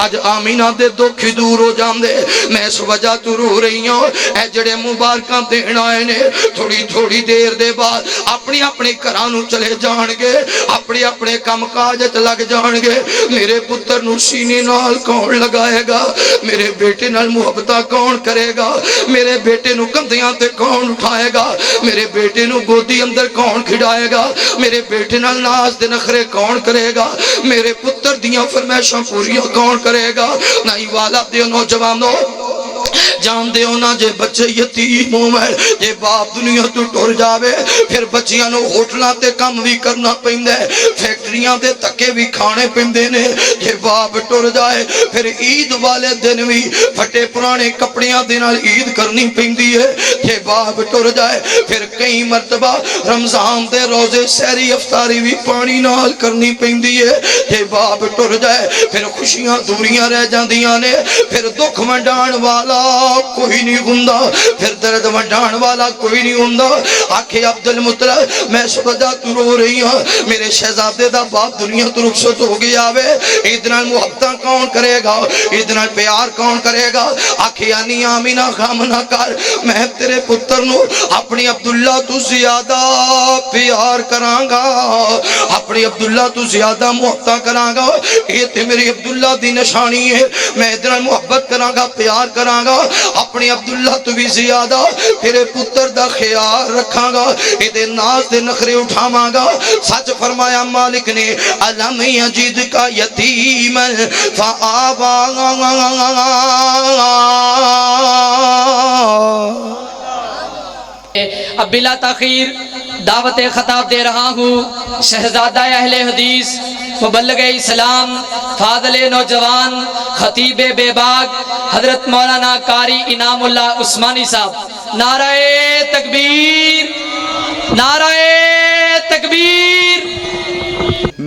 اج آمینہ دے دکھ دور ہو جاندے میں اس وجہ تو رو رہی ہوں اے جڑے مبارکاں دین آئے نے تھوڑی تھوڑی دیر دے بعد اپنی اپنے گھرانوں چلے جان گے اپنے اپنے کام کاج لگ جان گے میرے پتر نو سینے نال کون لگائے گا میرے بیٹے نال محبتہ کون کرے گا میرے بیٹے نو کندھیاں تے کون اٹھائے گا میرے بیٹے نو گودی اندر کون کھڑائے گا میرے بیٹے نال ناز دے نخرے کون کرے گا میرے پتر دیاں فرمائشاں پوریاں کون کرے گا نائی والا دیو نوجوانوں جان دے ہونا جے بچے یتیم ہوئے جے باپ دنیا تو ٹور جاوے پھر بچیاں نو ہوٹلاں تے کم بھی کرنا پہندے فیکٹریاں تے تکے بھی کھانے پہندے نے جے باپ ٹور جائے پھر عید والے دن بھی پھٹے پرانے کپڑیاں دے نال عید کرنی پہندی ہے جے باپ ٹور جائے پھر کئی مرتبہ رمضان دے روزے سحری افطاری بھی پانی نال کرنی پہندی ہے جے باپ ٹور جائے پھر خوشیاں دوریاں رہ جاندیاں نے پھر دکھ منڈان والا کوئی نہیں ہوندا پھر درد وڈان والا کوئی نہیں ہوندا آکھے عبد المطلب میں اس وجہ تو رو رہی ہوں میرے شہزادے دا باپ دنیا تو رخصت ہو گیا وے عید نال محبتاں کون کرے گا عید نال پیار کون کرے گا آکھے انی آمینہ غم نہ کر میں تیرے پتر نو اپنی عبداللہ تو زیادہ پیار کراں گا اپنی عبداللہ تو زیادہ محبتاں کراں گا یہ تے میری عبداللہ دی نشانی ہے میں ادھر محبت کراں گا پیار کراں گا اپنی عبداللہ تو بھی زیادہ پھر پتر دا خیال رکھاں گا ادھے ناز دے نخرے اٹھاواں گا سچ فرمایا مالک نے علم یجد کا یتیم فآبا اب بلا تاخیر دعوت خطاب دے رہا ہوں شہزادہ اہل حدیث مبلغ اسلام فاضل نوجوان خطیب بے باغ حضرت مولانا قاری انعام اللہ عثمانی صاحب نعرہ تکبیر نعرہ تکبیر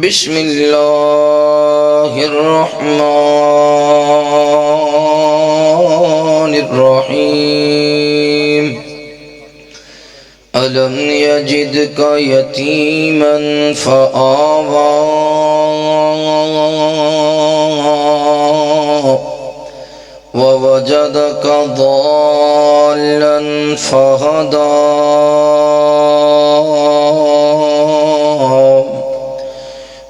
بسم اللہ الرحمن الرحیم ألم يجدك يتيما فآوى ووجدك ضالا فهدى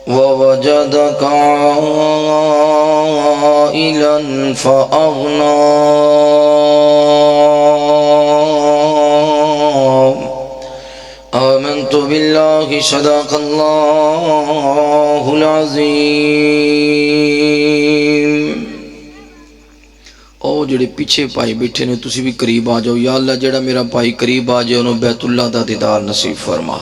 ووجدك عائلا فأغنى آمنت باللہ صدق اللہ العظیم او جڑے پیچھے پائی بیٹھے نے تسی بھی قریب آ جاؤ یا اللہ جڑا میرا پائی قریب آ جائے انہوں بیت اللہ دا دیدار نصیب فرما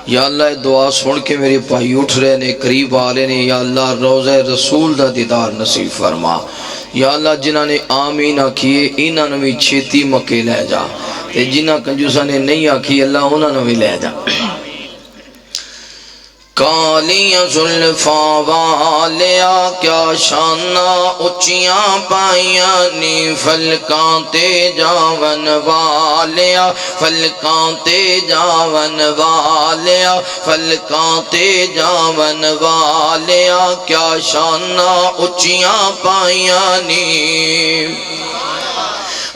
یا اللہ دعا سن کے میرے پائی اٹھ رہے نے قریب آ رہے نے یا اللہ روضہ رسول دا دیدار نصیب فرما یا اللہ جنہاں نے آمین آکھیے انہاں نے بھی چھیتی مکے لے جا تے جنہاں کنجوساں نے نہیں آکھی اللہ انہاں نے بھی لے جا کالیاں زلفاں والیا کیا شانہ اچیاں پائیاں نی فلکاں تے جاون والیا فلکاں تے جاون والیا فلکاں تے جاون والیا کیا شانہ اچیاں پائیاں نی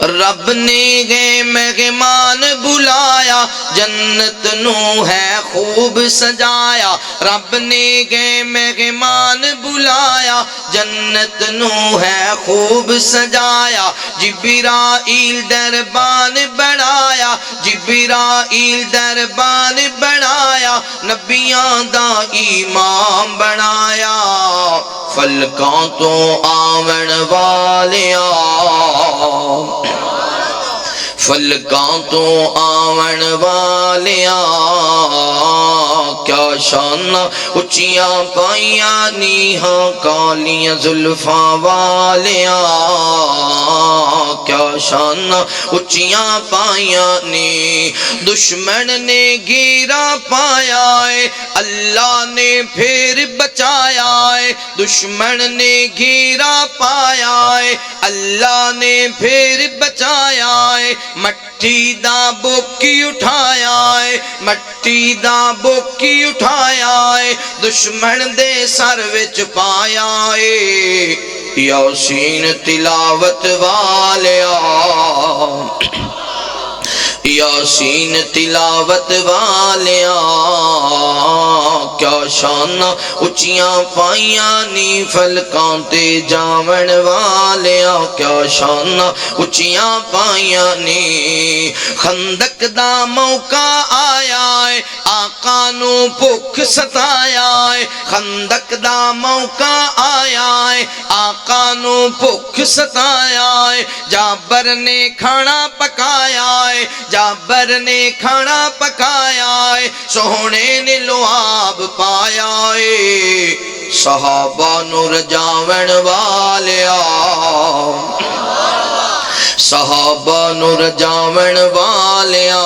رب نے گئے مہمان بلایا جنت نو ہے خوب سجایا رب نے گئے مہمان بلایا جنت نو ہے خوب سجایا جبرائیل دربان بڑھایا جبرائیل دربان بڑھایا نبیاں دا امام بنایا فلکاں تو آون والیا فلکاں تو آون والیا کیا شانہ اچیاں پائیاں نیہاں کالیاں زلفاں والیا کیا شانہ اچیاں پائیاں نی دشمن نے گیرا پایا ہے اللہ نے پھر بچایا ہے دشمن نے گیرا پایا ہے اللہ نے پھر بچایا ہے مٹی دا بوکی اٹھایا ہے مٹی دا بوکی اٹھایا ہے دشمن دے سر وچ پایا ہے یاسین تلاوت والیا یاسین تلاوت والیا کیا شان اچیاں پائیاں نی فلکاں تے جاون والیا کیا شان اچیاں پائیاں نی خندق دا موقع آیا ہے آقا نو بھوک ستایا ہے خندق دا موقع آیا ہے آقا نو بھوک ستایا ہے جابر نے کھانا پکایا ہے جابر نے کھانا پکایا ہے سوہنے نے لعاب پایا ہے صحابہ نو رجاون والیا صحابہ نو رجاون والیا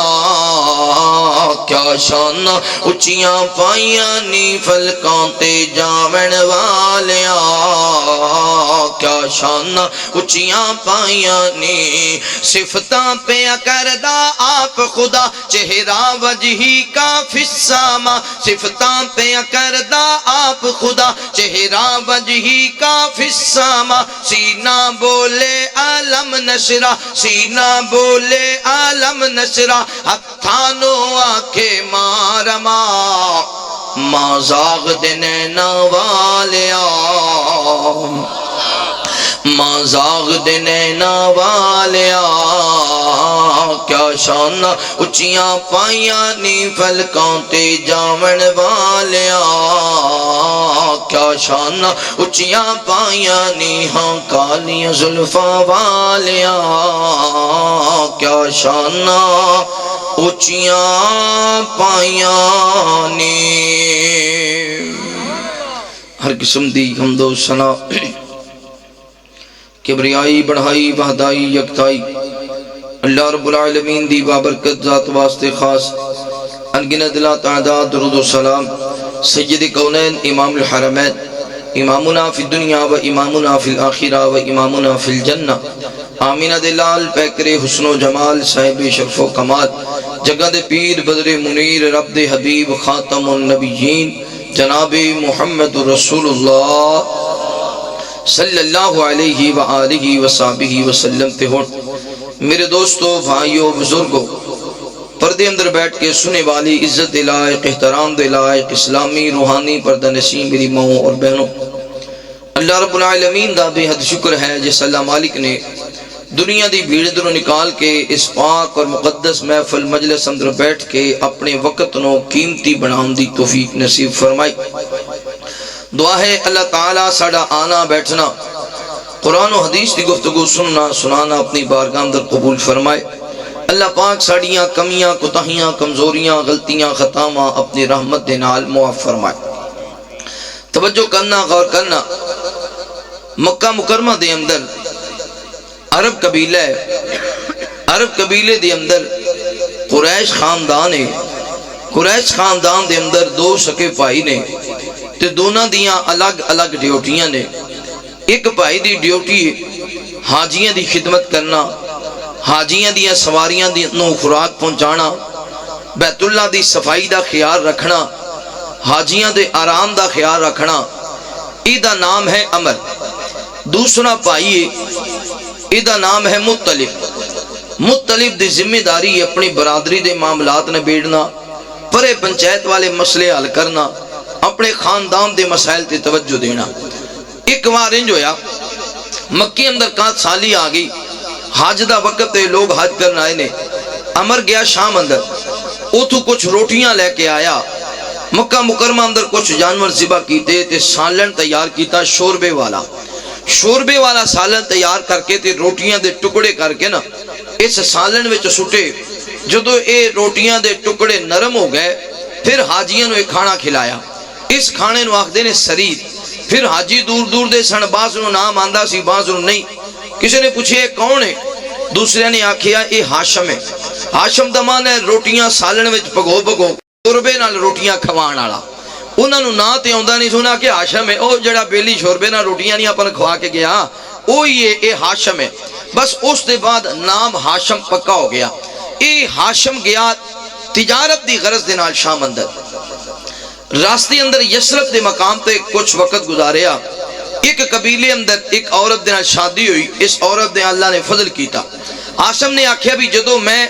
کیا شان اچیاں پائیاں نی فلکاں تے جاون والیا کیا شان اچیاں پائیاں نی صفتاں پہ کردہ آپ خدا چہرہ وجہی کا فی السما صفتاں پہ کردہ آپ خدا چہرہ وجہی کا فی السما سینہ بولے عالم نشرہ سینہ بولے عالم نشرہ ہتھانو آکے مارما ماں زاغ دنینا والیا ماں زاغ دنینا والیا کیا شان اچیاں پائیاں نی فلکاں تے جاون والیا کیا شان اچیاں پائیاں نی ہاں کالیاں زلفاں والیا کیا شان اچیاں پائیاں نی ہر قسم دی حمد و ثنا کبریائی بڑھائی وحدائی یکتائی اللہ رب العالمین دی بابرکت ذات واسطے خاص انگنت لا تعداد درود و سلام سید کونین امام الحرمین امامنا فی الدنیا و امامنا فی الآخرہ و امامنا فی الجنہ آمینہ دلال پیکر حسن و جمال صاحب شرف و کمال جگہ دے پیر بدر منیر رب دے حبیب خاتم النبیین جناب محمد رسول اللہ صلی اللہ علیہ وآلہ وصحبہ وسلم تے ہون میرے دوستو بھائیو بزرگو پردے اندر بیٹھ کے سنے والی عزت لائق احترام دے لائق اسلامی روحانی پردہ نشین میری ماؤں اور بہنوں اللہ رب العالمین دا بے حد شکر ہے جس اللہ مالک نے دنیا دی بھیڑ دروں نکال کے اس پاک اور مقدس محفل مجلس اندر بیٹھ کے اپنے وقت نو قیمتی بناؤں دی توفیق نصیب فرمائی دعا ہے اللہ تعالیٰ ساڑا آنا بیٹھنا قرآن و حدیث دی گفتگو سننا سنانا اپنی بارگاہ اندر قبول فرمائے اللہ پاک ساڑیاں کمیاں کوتاہیاں کمزوریاں غلطیاں خطاماں اپنی رحمت دے نال معاف فرمائے توجہ کرنا غور کرنا مکہ مکرمہ دے اندر عرب قبیلے دے اندر قریش خاندان ہے قریش خاندان دے اندر دو سکے بھائی نے تے دونوں دیاں الگ الگ ڈیوٹیاں نے ایک بھائی دی ڈیوٹی حاجیاں دی خدمت کرنا حاجیاں دیاں سواریاں دی نو خوراک پہنچانا بیت اللہ دی صفائی دا خیال رکھنا حاجیاں دے آرام دا خیال رکھنا ایدہ نام ہے عمر دوسرا بھائی ایدہ نام ہے مطلب دی ذمہ داری اپنی برادری دے معاملات نے بیڑنا پرے پنچایت والے مسئلے حل کرنا اپنے خاندان دے مسائل تے توجہ دینا ایک بار انج ہویا مکے اندر کات سالی آگئی حج دا وقت تے لوگ حج کرنا آئے نے عمر گیا شام اندر اتھو کچھ روٹیاں لے کے آیا مکہ مکرمہ اندر کچھ جانور ذبح کیتے تے سالن تیار کیتا شوربے والا سالن تیار کر کے تے روٹیاں دے ٹکڑے کر کے نا اس سالن وچ سٹے جدو اے روٹیاں دے ٹکڑے نرم ہو گئے پھر حاجیاں نو ایک کھانا کھلایا اس کھانے نو آکھ دے نے سرید پھر حاجی دور دور دے سن باز نو نام آندہ سی باز نو نہیں کسی نے پوچھے کون ہے دوسرے نے آکھیا اے ہاشم ہے ہاشم دا معنی ہے روٹیاں سالن وچ پگو شوربے نال روٹیاں کھوان والا انہاں نو نا تے آوندا نہیں سنا کہ ہاشم ہے او جڑا بیلی شوربے نال روٹیاں نہیں اپن کھوا کے گیا یہ ہاشم ہے. بس اس دے بعد نام ہاشم پکا ہو گیا. یہ ہاشم گیا تجارت دی غرض دے نال شام اندر. راستے اندر یسرب دے مقام تے کچھ وقت گزاریا. ایک قبیلے اندر ایک عورت دے نال شادی ہوئی. اس عورت دے اللہ نے فضل کیتا. ہاشم نے آکھیا بھی جدو میں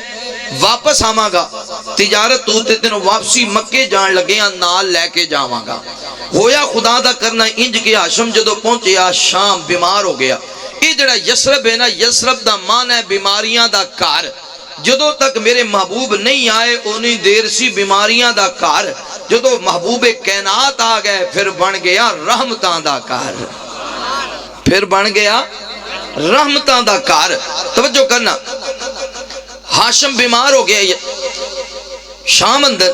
واپس آواں گا تجارت تو تے تینوں واپسی مکے جان لگیاں نال لے کے جاواں گا. ہویا خدا دا کرنا انج کہ ہاشم جدو پہنچیا شام بیمار ہو گیا. یہ جڑا یسرب ہے نا، یسرب دا معنی ہے بیماریاں دا گھر. جدو تک میرے محبوب نہیں آئے انہی دیر سی بیماریاں دا گھر. جدو محبوب کائنات آ گئے پھر بن گیا رحمتاں دا گھر. پھر بن گیا رحمتاں دا گھر. توجہ کرنا، ہاشم بیمار ہو گیا شام اندر.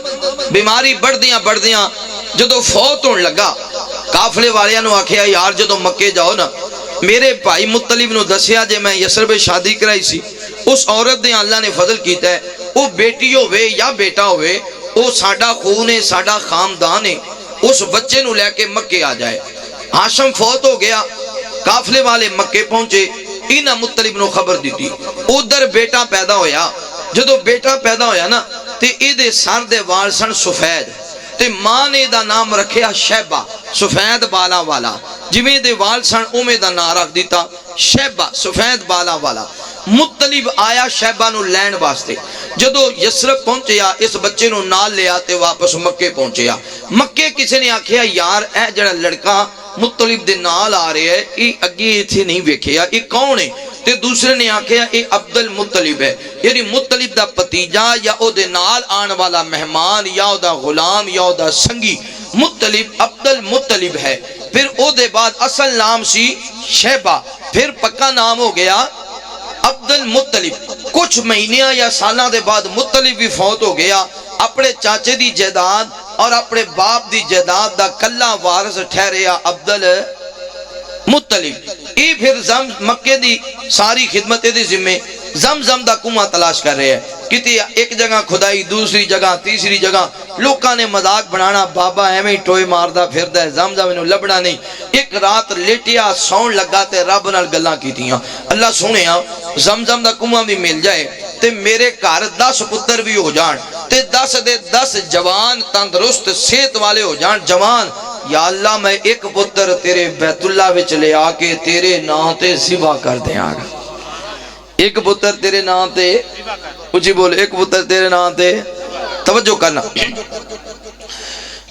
بیماری بڑھ دیاں جدو فوت ہون لگا قافلے والیاں نو آکھیا یار جدو مکے جاؤ نا میرے بھائی مطلب نو دسیا جے میں یسرب شادی کرائی سی. اس عورت نے اللہ نے فضل کیتا ہے وہ بیٹی ہوئے یا بیٹا ہوئے وہ ساڈا خون ہے ساڈا خاندان ہے. اس بچے نو لے کے مکے آ جائے. ہاشم فوت ہو گیا. قافلے والے مکے پہنچے. انہاں مطلب نو خبر دیتی. ادھر بیٹا پیدا ہویا. جدو بیٹا پیدا ہویا نا تے اے دے سر دے وال سن سفید تے ماں نے دا نام رکھیا شیبہ، سفید بالا والا. جویں دے وال سن اوویں دا نام رکھ دیتا شیبہ، سفید بالا والا. مطلب آیا شیبہ نو لین واسطے. جدو یسرب پہنچیا اس بچے نو نال لے آتے واپس مکے پہنچیا. مکے کسی نے آکھیا یار اے جڑا لڑکا مطلب دے نال آ رہے ہے یہ اگے ایتھے نہیں ویکھیا یہ کون ہے؟ تے دوسرے نے آکھیا یہ عبد المطلب ہے، یعنی مطلب دا پتیجا یا او دے نال آن والا مہمان یا او دا غلام یا او دا سنگی. مطلب عبد المطلب ہے. پھر او دے بعد اصل نام سی شیبہ، پھر پکا نام ہو گیا عبد المطلب. کچھ مہینیاں یا سالہ دے بعد مطلب بھی فوت ہو گیا. اپنے چاچے دی جائیداد اور اپنے باپ دی جائیداد دا کلا وارث ٹھہریا عبد المطلب. یہ پھر مکے دی ساری خدمت دے ذمے زمزم دا کنواں تلاش کر رہے ہیں. کتی ایک جگہ کھدائی، دوسری جگہ، تیسری جگہ. لوکاں نے مذاق بنانا بابا ایویں ٹوئے ماردا پھردا ہے زمزم انہوں لبنا نہیں. ایک رات لیٹیا سون لگا تے رب نال گلاں کیتیاں اللہ سونیا زمزم دا کنواں بھی مل جائے تے میرے گھر 10 پتر بھی ہو جان تے 10 دے 10 جوان تندرست صحت والے ہو جان جوان. یا اللہ میں ایک پتر تیرے بیت اللہ وچ لے آ کے تیرے نام تے ذبح کر دیاں گا. ایک پتر تیرے نام تے اچھی بولے ایک پتر تیرے نام تے. توجہ کرنا،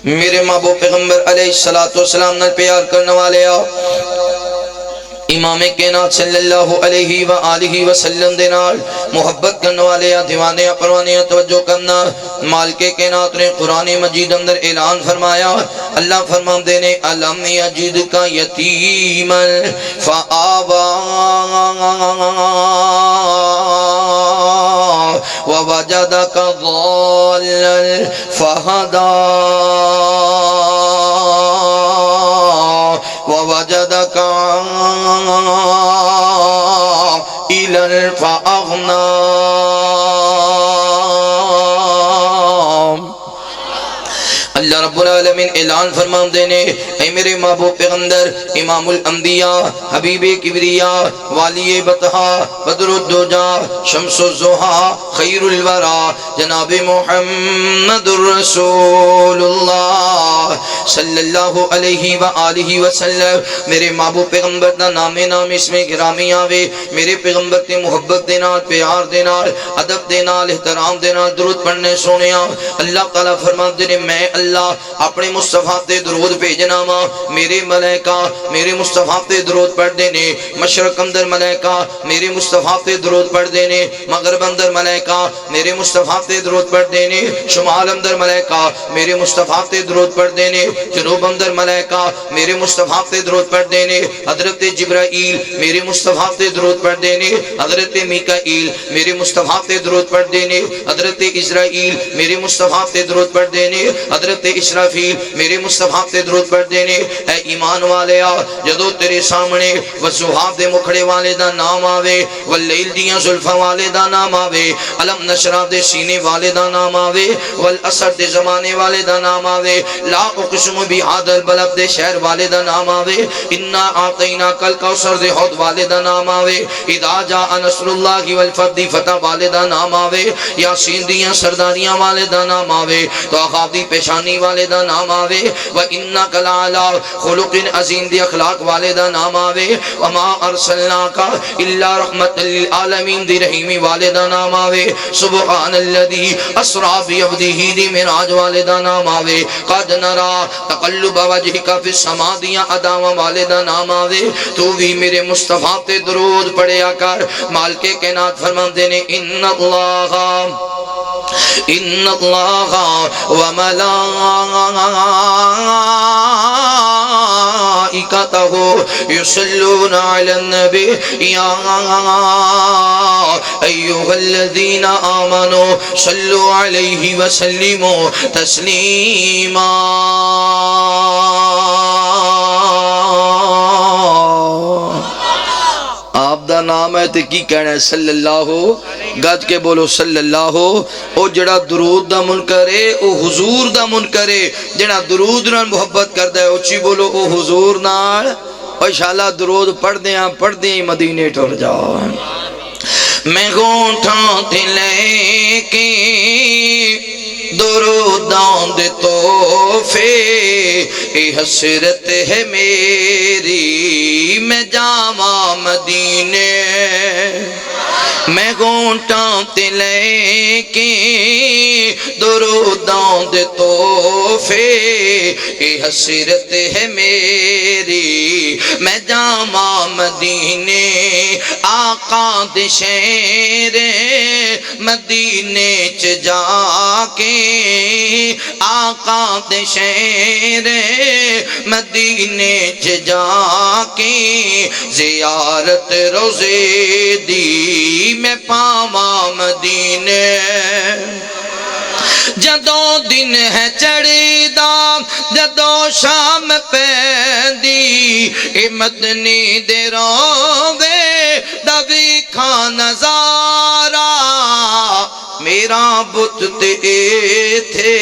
میرے محبوب پیغمبر علیہ السلام نے پیار کرنے والے آؤ امام کائنات صلی اللہ علیہ وآلہ وسلم دے نال محبت کرنے والے دیوانے پروانے. توجہ کرنا، مالک کائنات نے قرآن مجید اندر اعلان فرمایا. اللہ فرمان دینے علم یجدک یتیما فآوا ووجدک ضالا فہدا ووجدك عائلا فأغنى. اللہ رب العالمین اعلان فرمان دینے اے میرے محبوب پیغمبر امام الانبیاء حبیب کبریاء والی بطحا بدر الدجا شمس الزہا خیر الورا جناب محمد الرسول اللہ صلی اللہ علیہ وآلہ وسلم. میرے محبوب پیغمبر دا نام اس میں گرامی آوے. میرے پیغمبر تے محبت دینا پیار دینا ادب دینا احترام دینا درود پڑھنے سونیا. اللہ تعالیٰ فرمان دینے میں اللہ اپنے مصطفیٰ تے درود بھیجنا وا. میرے ملائکہ میرے مصطفیٰ تے درود پڑھ دینے. مشرق اندر ملائکہ میرے مصطفیٰ تے درود پڑھ دینے. مغرب اندر ملائکہ میرے مصطفیٰ تے درود پڑھ دینے. شمال اندر ملائکہ میرے مصطفیٰ تے درود پڑھ دینے. جنوب اندر ملائکہ میرے مصطفیٰ تے درود پڑھ دینے. حضرت جبرائیل میرے مصطفیٰ تے درود پڑھ دینے. حضرت میکائیل میرے مصطفیٰ تے درود پڑھ دینے. حضرت اسرائیل میرے مصطفیٰ تے درود پڑھ دینے. حضرت اسرافیل میرے مصطفیٰ تے درود پڑھ دینے. اے ایمان والے آ جدو تیرے سامنے وضحا دے مکھڑے والے دا نام آوے واللیل دیاں زلفاں والے دا نام آوے علم نشرہ دے سینے والے دا نام آوے والعصر دے زمانے والے دا نام آوے لا اقسم بہذا البلد دے شہر والے دا نام آوے انا اعطینا کل کوثر دے حوض والے دا نام آوے اذا جاء نصر اللہ والفتح فتح والے دا نام آوے یاسین دیاں سرداریاں والے دا نام آوے تو اخابی پیشانی والے دا نام آوے وَإِنَّكَ لَعَلَىٰ خُلُقٍ عظیم دی اخلاق والے دا نام آوے وَمَا أَرْسَلْنَاكَ إِلَّا رَحْمَةً لِلْعَالَمِينَ دی رحیمی والے دا نام آوے سبحان الذی اسرا بعبدہ دی معراج والے دا نام آوے قد نرا تقلب وجہک فی السماء دیاں اداواں والے دا نام آوے تو بھی میرے مصطفیٰ تے درود پڑھیا کر مالک کائنات فرماندے نے ان اللہ وملائکتہ یصلون علی النبی یا ایہا الذین آمنوا صلوا علیہ وسلموا تسلیما آپ دا نام ہے تے کی کہنا ہے صلی اللہ گج کے بولو صلی اللہ او جڑا درود دا منکر ہے او حضور دا منکر ہے جڑا درود نال محبت کردا ہے اچھی بولو او حضور نال انشاءاللہ درود پڑھ دیاں مدینے ٹر جاؤ میں گونٹھاں تے لے کے دروداں دے تحفے اے حسرت ہے میری میں جاواں مدینے میں گونٹاں تے لے کے دروداں دے تحفے اے حسرت ہے میری میں جاواں مدینے آقا دے شہر مدینے چ جا کے آقا دے شہر مدینے چ جا کے زیارت روزے دی میں پاواں مدینے جدوں دن ہے چڑھی دا جدوں شام پیندی اے مدنی دے روے دا ویکھاں نظارہ میرا بت تے تھے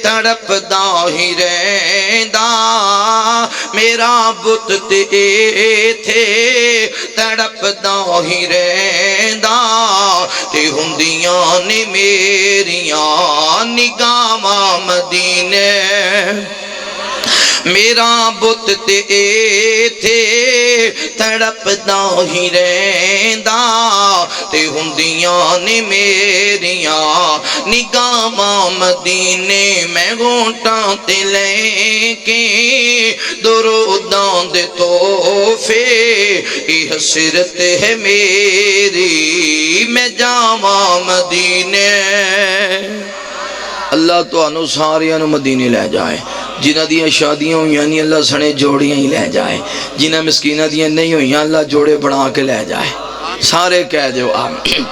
تڑپ دا ہی رہندا میرا بت تے تھے تڑپ دا ہی رہندا تے ہوندیاں نے میریاں نگاہاں مدینے میرا بت تے تھے تڑپ دا ہی رہندا تے ہوندیاں نے میریاں نگاہاں مدینے میں گھونٹاں تے لے کے دروداں دے تحفے اے حسرت ہے میری میں جاواں مدینے اللہ تو انو ساریاں نو مدینے لے جائے جنہ دیاں شادیاں ہوئی یعنی اللہ سنے جوڑیاں ہی لے جائے جنہ مسکینہ دیاں نہیں ہوئی اللہ جوڑے بنا کے لے جائے سارے کہہ دیو آمین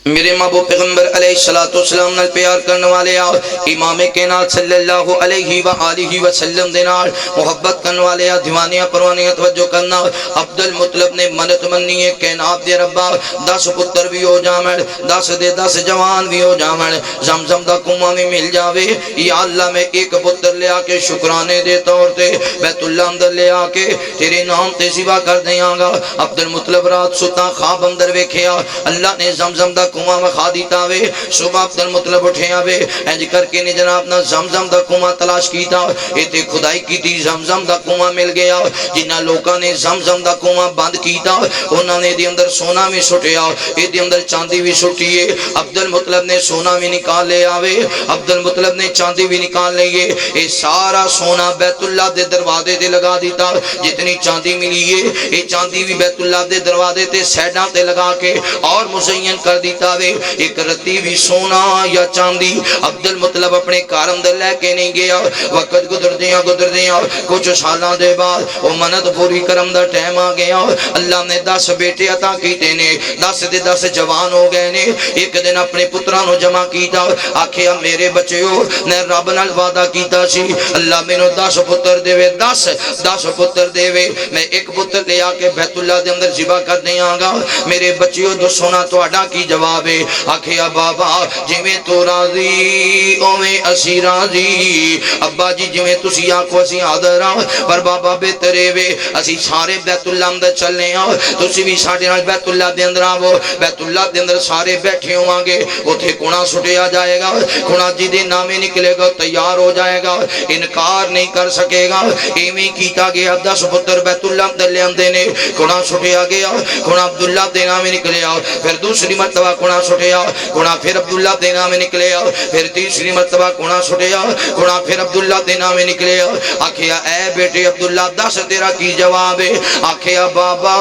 میرے محبوب پیغمبر علیہ السلام نال پیار کرنے والے آؤ امام کائنات صلی اللہ علیہ وآلہ وسلم دے نال محبت کرنے والے آؤ دیوانیاں پروانیاں توجہ کرنا عبد المطلب نے منت منی ہے کائنات دے ربا 10 پتر بھی ہو جامن 10 دے 10 جوان بھی ہو جامن زمزم دا کنواں بھی مل جاوے یا اللہ میں ایک پتر لے آکے شکرانے دے طور تے بیت اللہ اندر لے آکے تیرے نام تے سوا کر دیاں گا عبد المطلب رات ستا خواب اندر ویکھیا اللہ نے زمزم دا کنواں وکھا دیتا وے صبح عبد المطلب اٹھیا وے انج کر کے نے جناب نا زمزم دا کنواں تلاش کیتا ایتھے کھدائی کیتی زمزم دا کنواں مل گیا جنہاں لوکاں نے زمزم دا کنواں بند کیتا انہاں نے دے اندر سونا بھی سٹیا دے اندر چاندی بھی سٹیے عبد المطلب نے سونا بھی نکال لے آوے عبد المطلب نے چاندی بھی نکال لئیے اے سارا سونا بیت اللہ دے دروازے تے لگا دیتا جتنی چاندی ملی ہے اے چاندی بھی بیت اللہ دے دروازے تے سیڈاں تے لگا کے اور مزین کر دیتا دیتا وے ایک رتی بھی سونا یا چاندی عبد المطلب اپنے گھر اندر لے کے نہیں گیا وقت گزر دیاں کچھ سالاں دے بعد وہ منت پوری کرم دا ٹائم آ گیا اللہ نے 10 بیٹے عطا کیتے نے 10 دے 10 جوان ہو گئے نے ایک دن اپنے پتراں نو جمع کیتا آکھیا میرے بچیو نے رب نال وعدہ کیتا سی اللہ مینوں 10 پتر دے 10 پتر دے میں ایک پتر لے آ کے بیت اللہ دے اندر ذبح کر دیاں گا میرے بچیو دسو نا تہاڈا کی جواب ہے آکھیا بابا جویں تو راضی اوویں اسی راضی ابا جی جویں تسی آکھو اسی حاضر ہاں پر بابا بہتر وے اسی سارے بیت اللہ اندر چلنے ہاں تسی بھی ساڈے نال بیت اللہ دے اندر آو بیت اللہ دے اندر سارے بیٹھے ہوواں گے اوتھے کونا سٹیا جائے گا کونا جی دے نامے نکلے گا تیار ہو جائے گا انکار نہیں کر سکے گا ایویں کیتا گیا 10 پتر بیت اللہ اندر لے آندے نے کونا سٹیا گیا کونا عبداللہ دے نامے نکلیا پھر دوسری مرتبہ کونا سٹیا کونا پھر عبداللہ دے نامے نکلیا پھر تیسری مرتبہ کونا سٹیا کونا پھر عبداللہ دے نامے نکلیا آکھیا اے بیٹے عبداللہ 10 تیرا کی جواب ہے آکھیا بابا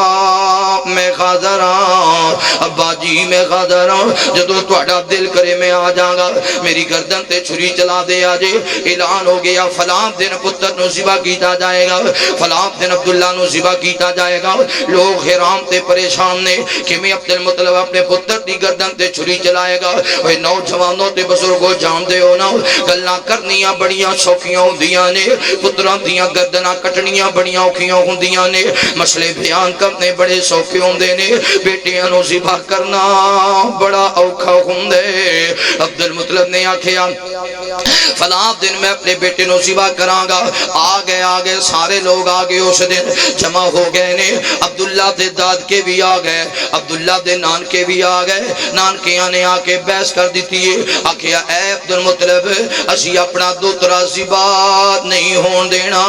میں حاضر ہاں ابا جی میں حاضر ہاں جدوں تہاڈا دل کرے میں آ جاں گا میری گردن تے چھری چلا دے آجے اعلان ہو گیا فلاں دن پتر نو ذبح کیتا جائے گا فلاں دن عبداللہ نو ذبح کیتا جائے گا لوگ حیران تے پریشان نے کہ میں عبد المطلب اپنے پتر دی گردن تے چھری چلائے گا اوے نوجوانوں تے بزرگوں جان دے ہو نا گلاں کرنیاں بڑیاں سوکھیاں ہوندیاں نے پتراں دیاں گردناں کٹنیاں بڑیاں اوکھیاں ہوندیاں نے مسئلے بیان کرنے بڑے سوکھے ہوندے نے بیٹیاں نو ذبح کرنا بڑا اوکھا ہوندے عبد المطلب نے آکھیا فلاں دن میں اپنے بیٹے نو ذبح کراں گا آگے سارے لوگ آگے اس دن جمع ہو گئے نے عبداللہ دے داد کے بھی آگئے عبداللہ دے نان کے بھی آگئے نانکیاں نے آ کے بحث کر دیتی ہے آکھیا اے عبد المطلب اسی اپنا دوترا ذبح نہیں ہون دینا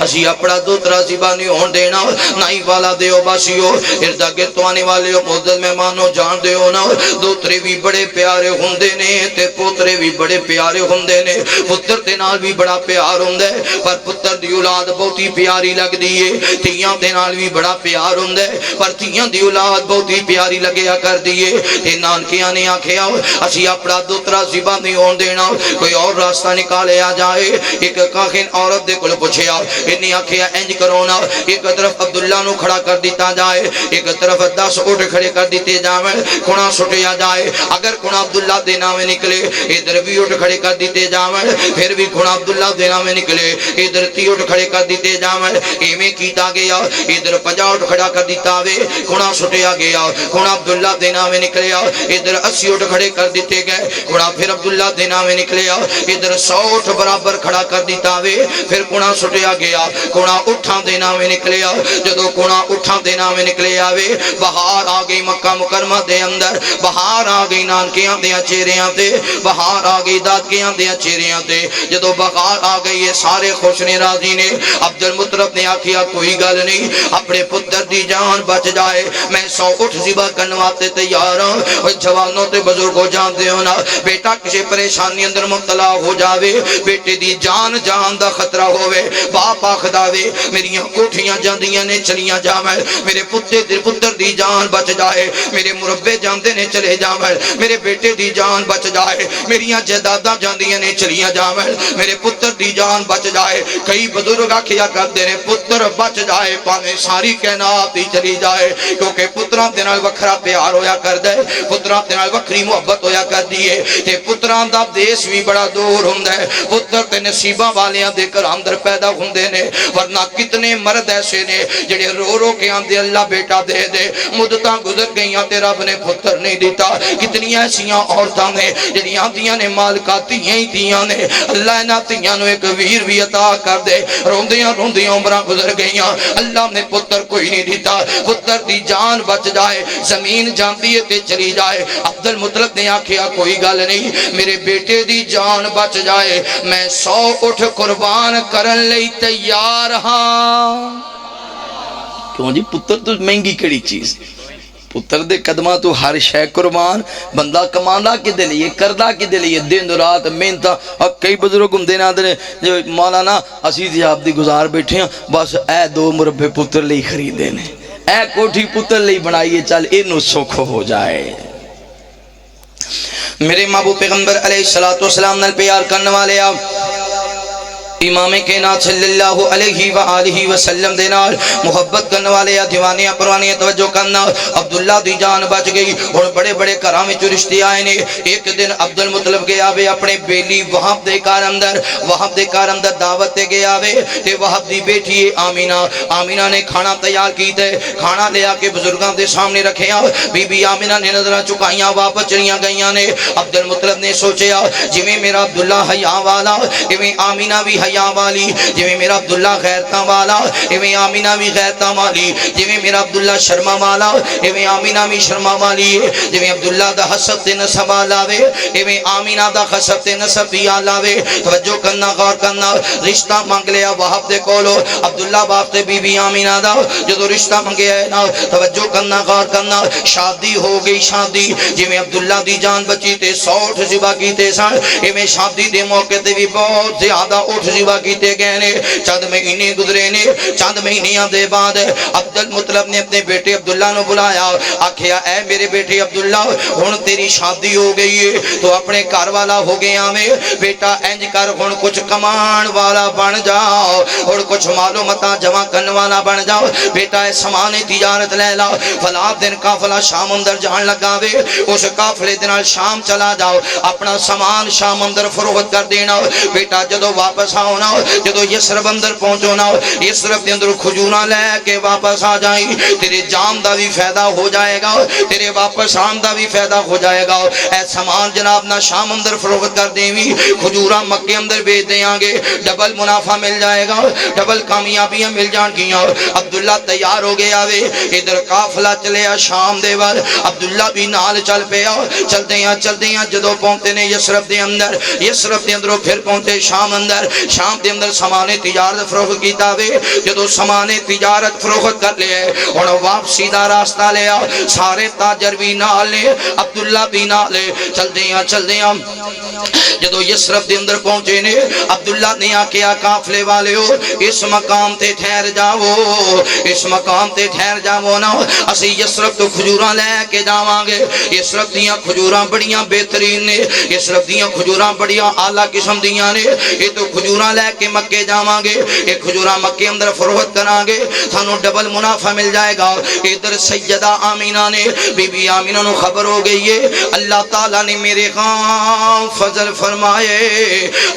اسی اپنا دوترا ذبح نہیں ہون دینا نائی والا دیو باسیو اردا گرد آنے والے معزز مہمانوں جان دیو نا دوترے بھی بڑے پیارے ہوندے نے تے پوترے بھی بڑے پیارے ہوندے نے پتر دے نال بھی بڑا پیار ہوندا ہے پر پتر دی اولاد بہت ہی پیاری لگ دی ہے تیاں دے نال بھی بڑا پیار ہوندا ہے پر تیاں دی اولاد بہت ہی پیاری لگیا کر دی ہے تے نانکیاں نے آکھیا اسی اپنا دوترا ذبح نہیں ہون دینا کوئی اور راستہ نکالیا جائے ایک کاخن عورت دے کول پوچھیا انہیں آکھیا انج کرو نا ایک طرف عبداللہ نو کھڑا کر دیتا جائے ایک طرف 10 اٹھ کھڑے کر دیتے جائے کونا سٹیا جائے اگر کونا عبداللہ دے نامے نکلے ادھر بھی اٹھ کھڑے کر دیتے جائے پھر بھی کونا عبداللہ دے نامے نکلے ادھر 30 اٹھ کھڑے کر دیتے جائے ایویں کیتا گیا ادھر 50 اٹھ کھڑا کر دیتا وے کونا سٹیا گیا کونا عبداللہ دے نامے نکلیا ادھر 80 اٹھ کھڑے کر دیتے گئے کونا پھر عبداللہ دے نامے نکلیا ادھر 100 اٹھ برابر کھڑا کر دیتا وے پھر کونا سٹیا گیا کونا اٹھاں دے نامے نکلیا جدو کونا اٹھاں دے نامے نکلے آوے بہار آ گئی مکہ مکرمہ دے اندر بہار آ گئی نانکیاں دے چہریاں تے بہار آ گئی دادکیاں دے چہریاں تے جدو بہار آ گئی یہ سارے خوش نے راضی نے عبد المطلب نے آکھیا کوئی گل نہیں اپنے پتر دی جان بچ جائے میں 100 اٹھ ذبح کرنے واسطے تیار ہوں اور جوانوں تے بزرگوں جانتے ہو نا بیٹا کسی پریشانی اندر مبتلا ہو جاوے بیٹے دی جان دا خطرہ ہوئے باپ آخدا وے میریاں کوٹھیاں جاندیاں نے چلیاں جاویں میرے پتر دی جان بچ جائے میرے مربے جاندے نے چلے جاویں میرے بیٹے دی جان بچ جائے میریاں جائیداداں جاندیاں نے چلیاں جاویں میرے پتر دی جان بچ جائے کئی بزرگ آکھیا کرتے نے پتر بچ جائے پاویں ساری کائنات ہی چلی جائے کیونکہ پتراں دے نال وکھرا پیار ہویا کردا ہے پتراں دے نال وکھری محبت ہویا کردی ہے تے پتراں دا دیس بھی بڑا دور ہوندا ہے پتر تے نصیباں والیاں دے گھر اندر پیدا ہوندے نے ورنہ کتنے مرد ایسے نے جڑے رو رو کے آندے اللہ بیٹا دے دے مدتاں گزر گئیاں تے رب نے پتر نہیں دیتا کتنی ایسیاں عورتاں نے جڑی آندیاں نے مالکا تیاں ہی تیاں نے اللہ انہاں تیاں نو ایک ویر بھی عطا کر دے روندیاں روندیاں عمراں گزر گئیاں اللہ نے پتر کوئی نہیں دیتا پتر دی جان بچ جائے زمین جاندی ہے تے چلی جائے عبد المطلب نے آکھیا کوئی گل نہیں میرے بیٹے دی جان بچ جائے میں 100 اٹھ قربان کرن لئی تیار ہاں کیوں جی پتر تو مہنگی کڑی چیز پتر دے قدمہ تو ہر شے قربان بندہ کماندا کے دے لیے کردا کے دے لیے دن رات محنت اور کئی بزرگ ہم دینا دے جو مولانا اسی دی آپ دی گزار بیٹھے ہیں بس اے 2 مربے پتر لئی خریدے نے اے کوٹھی پتر لئی بنائیے چل اینو سکھ ہو جائے میرے محبوب پیغمبر علیہ الصلوۃ والسلام نال پیار کرنے والے آپ امام کائنات صلی اللہ علیہ وآلہ وسلم دے نال محبت کرنے والے دیوانے پروانے توجہ کرنا عبداللہ دی جان بچ گئی اور بڑے بڑے گھراں وچ رشتے آئے نے ایک دن عبد المطلب گیا وے اپنے بیلی وہب دے گھر اندر دعوت تے گیا وے تے وہب دی بیٹی آمینہ نے کھانا تیار کیتے کھانا لیا کے بزرگاں دے سامنے رکھیا بی بی آمینہ نے نظراں چکائیاں واپس چلیاں گئیاں نے عبد المطلب نے سوچیا جویں میرا عبداللہ حیا والا ایویں آمینہ بھی حیا والی جویں میرا عبداللہ غیرتاں والا ایویں آمینہ بھی غیرتاں والی جویں میرا عبداللہ شرما والا ایویں آمینہ بھی شرما والی جویں عبداللہ دا حسب تے نسب آلاوے ایویں آمینہ دا حسب تے نسب بھی آلاوے توجہ کرنا غور کرنا رشتہ مانگ لیا وہب دے کولو عبداللہ باپ تے بی بی آمینہ دا جدو رشتہ منگیا ہے نا توجہ کرنا غور کرنا شادی ہو گئی شادی جویں عبداللہ دی جان بچی تے 100 اٹھ ذبح کیتے سن ایویں شادی دے موقع تے بھی بہت زیادہ اٹھ ذبح کیتے گئے نے چند مہینے گزرے نے چند مہینیاں دے بعد عبد المطلب نے اپنے بیٹے عبداللہ نو بلایا آکھیا اے میرے بیٹے عبداللہ ہن تیری شادی ہو گئی ہے تو اپنے گھر والا ہو گیا میں بیٹا انج کر ہن کچھ کمان والا بن جاؤ اور کچھ معلومات جمع کرنے والا بن جاؤ بیٹا اے سامان تجارت لے لا فلاں دن قافلہ شام اندر جان لگا وے اس قافلے دے نال شام چلا جاؤ اپنا سامان شام اندر فروخت کر دینا بیٹا جدو واپس آنا جدو یسرب اندر پہنچونا یسرب دے اندر کھجوراں لے کے واپس آ جائیں تیرے جان دا بھی فائدہ ہو جائے گا تیرے واپس آن دا بھی فائدہ ہو جائے گا اے سامان جناب نہ شام اندر فروخت کر دیں گی کھجوراں مکے اندر بیچ دیں گے ڈبل منافع مل جائے گا ڈبل کامیابیاں مل جان گیاں عبداللہ تیار ہو گیا وے ادھر قافلہ چلیا شام دے ور عبداللہ بھی نال چل پیا چلدے ہیں جدو پہنچتے نے یسرب دے اندر پھر پہنچے شام دے اندر سامان تجارت فروخت کیتا وے جدو سامان تجارت فروخت کر لیا ہن واپسی دا راستہ لیا سارے تاجر بھی نال نے عبداللہ بھی نال چلدے ہیں جدو یسرب دے اندر پہنچے نے عبداللہ نے آکھیا قافلے والیو اس مقام تے ٹھہر جاؤ نا اسی یسرب تو کھجوراں لے کے جاواں گے یسرب دیاں کھجوراں بڑیاں بہترین نے یسرب دیاں کھجوراں بڑیاں اعلیٰ قسم دیاں نے یہ تو کھجوراں لے کے مکے جاواں گے یہ کھجوراں مکے اندر فروخت کراں گے سانو ڈبل منافع مل جائے گا ادھر سیدہ آمینہ نے بی بی آمینہ نو خبر ہو گئی ہے اللہ تعالیٰ نے میرے ہاں فضل فرمائے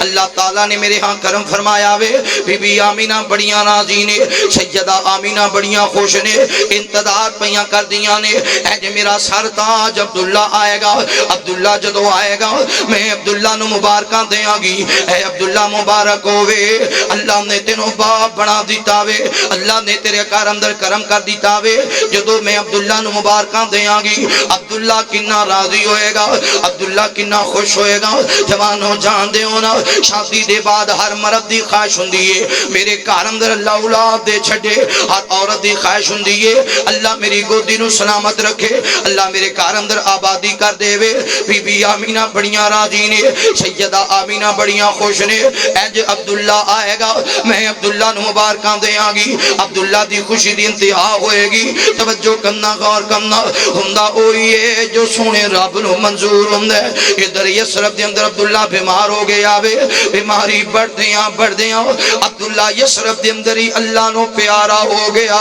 اللہ تعالیٰ نے میرے ہاں کرم فرمایا وے بی بی آمینہ بڑیاں راضی نے سیدہ آمینہ بڑیاں خوش نے انتظار پیاں کر دیاں نے اے جے میرا سرتاج عبداللہ آئے گا عبداللہ جدو آئے گا میں عبداللہ نو مبارکاں دیاں گی اے عبداللہ مبارک ہوئے اللہ نے تینوں باپ بنا دیتا وے اللہ نے تیرے کار اندر کرم کر دیتا وے جدو میں عبداللہ نو مبارکاں دیاں گی عبداللہ کنا راضی ہوئے گا عبداللہ کنا خوش ہوئے گا جوانوں جان دے ہونا شادی دے بعد ہر مرد دی خواہش ہوندی ہے میرے کار اندر اللہ اولاد دے چھڑے ہر عورت دی خواہش ہوندی ہے اللہ میری گودی نو سلامت رکھے اللہ میرے کار اندر آبادی کر دے وے بی بی آمینہ بڑیاں راضی نے سیدہ آمینہ بڑیاں خوش نے اج عبداللہ آئے گا میں عبداللہ نو مبارکاں دیاں گی عبداللہ دی خوشی دی انتہا ہوئے گی توجہ کرنا غور کرنا ہوندا اوہی ہے جو سونے رب نو منظور ہوندا ہے ادھر یسرب دے اندر عبداللہ بیمار ہو گیا وے بیماری بڑھدیاں عبداللہ یسرب دے اندر ہی اللہ نو پیارا ہو گیا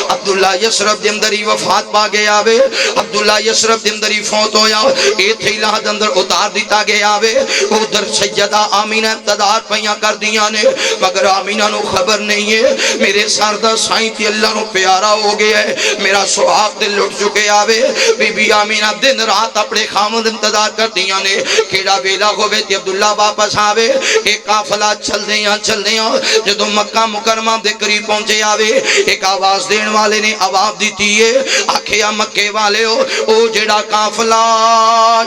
عبداللہ یسرب دے اندر ہی وفات پا گیا وے عبداللہ یسرب دے اندر ہی فوت ہویا ایتھے لحد اندر اتار دیتا گیا وے ادھر سیدہ آمینہ انتظار پیاں کر دیاں نے مگر آمینہ نو خبر نہیں ہے میرے سردہ سائیں تھی اللہ نو پیارا ہو گیا ہے میرا سہاگ دل لٹ چکے آوے بی بی آمینہ دن رات اپنے خامد انتظار کر دیاں نے کیڑا بیلا ہوئے تی عبداللہ واپس آوے ایک قافلہ چل دیاں جدو مکہ مکرمہ دے قریب پہنچے آوے ایک آواز دین والے نے آواز دیتی ہے آکھیا مکے والے ہو او جڑا قافلہ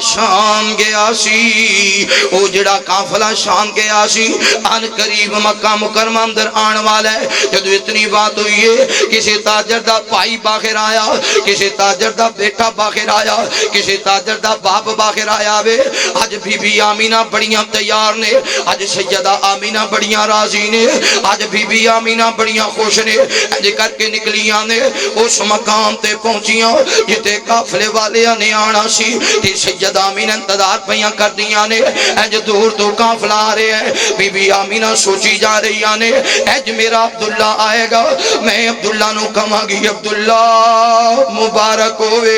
شام گیا سی او جڑا قافلہ شام گیا سی ان قریب مکہ مکرمہ اندر آن والا ہے جدو اتنی بات ہوئی ہے کسی تاجر دا پائی باخر آیا کسی تاجر دا بیٹا باخر آیا کسی تاجر دا باپ باخر آیا وے آج بی بی آمینہ بڑیاں تیار نے آج سیدہ آمینہ بڑیاں راضی نے آج بی بی آمینہ بڑیاں خوش نے اج کر کے نکلیاں نے اس مقام تے پہنچیاں جتے قافلے والیاں نے آنا سی تے سیدہ آمینہ انتظار پیاں کر دیاں نے اج دور تو قافلہ آ رہے ہیں بی بی آمینہ سوچی جا رہی نے اج میرا عبداللہ آئے گا میں عبداللہ نو کہاں گی عبداللہ مبارک ہوئے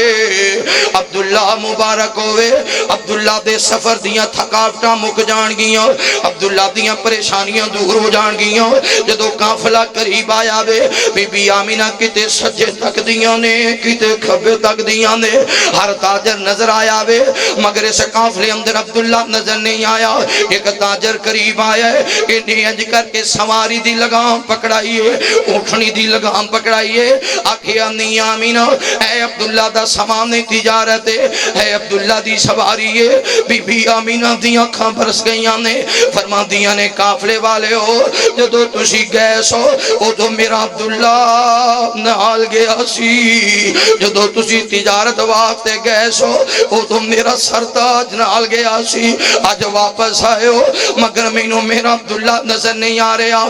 عبداللہ مبارک ہوئے عبداللہ دے سفر دیاں تھکاوٹاں مک جان گیاں عبداللہ دیاں پریشانیاں دور ہو جان گیاں جدو قافلہ قریب آیا وے بی بی آمینہ کتے سجے تک دیاں نے کتے کھبے تک دیاں نے ہر تاجر نظر آیا وے مگر اس قافلے اندر عبداللہ نظر نہیں آیا ایک تاجر قریب آیا ہے انہیں انج کر کے سواری دی لگام پکڑائیے اٹھنی دی لگام پکڑائیے آکھے امی آمینہ اے عبداللہ دا سامان تجارت ہے عبداللہ دی سواری ہے بی بی آمینہ دی آنکھاں برس گئیاں نے فرما دیاں نے قافلے والے ہو جدو تسی گیس ہو او تو میرا عبداللہ نال گیا سی جدو تسی تجارت واسطے گیس ہو او تو میرا سرتاج نال گیا سی آج واپس آئے ہو مگر مینوں میرا عبداللہ نظر نہیں آ رہا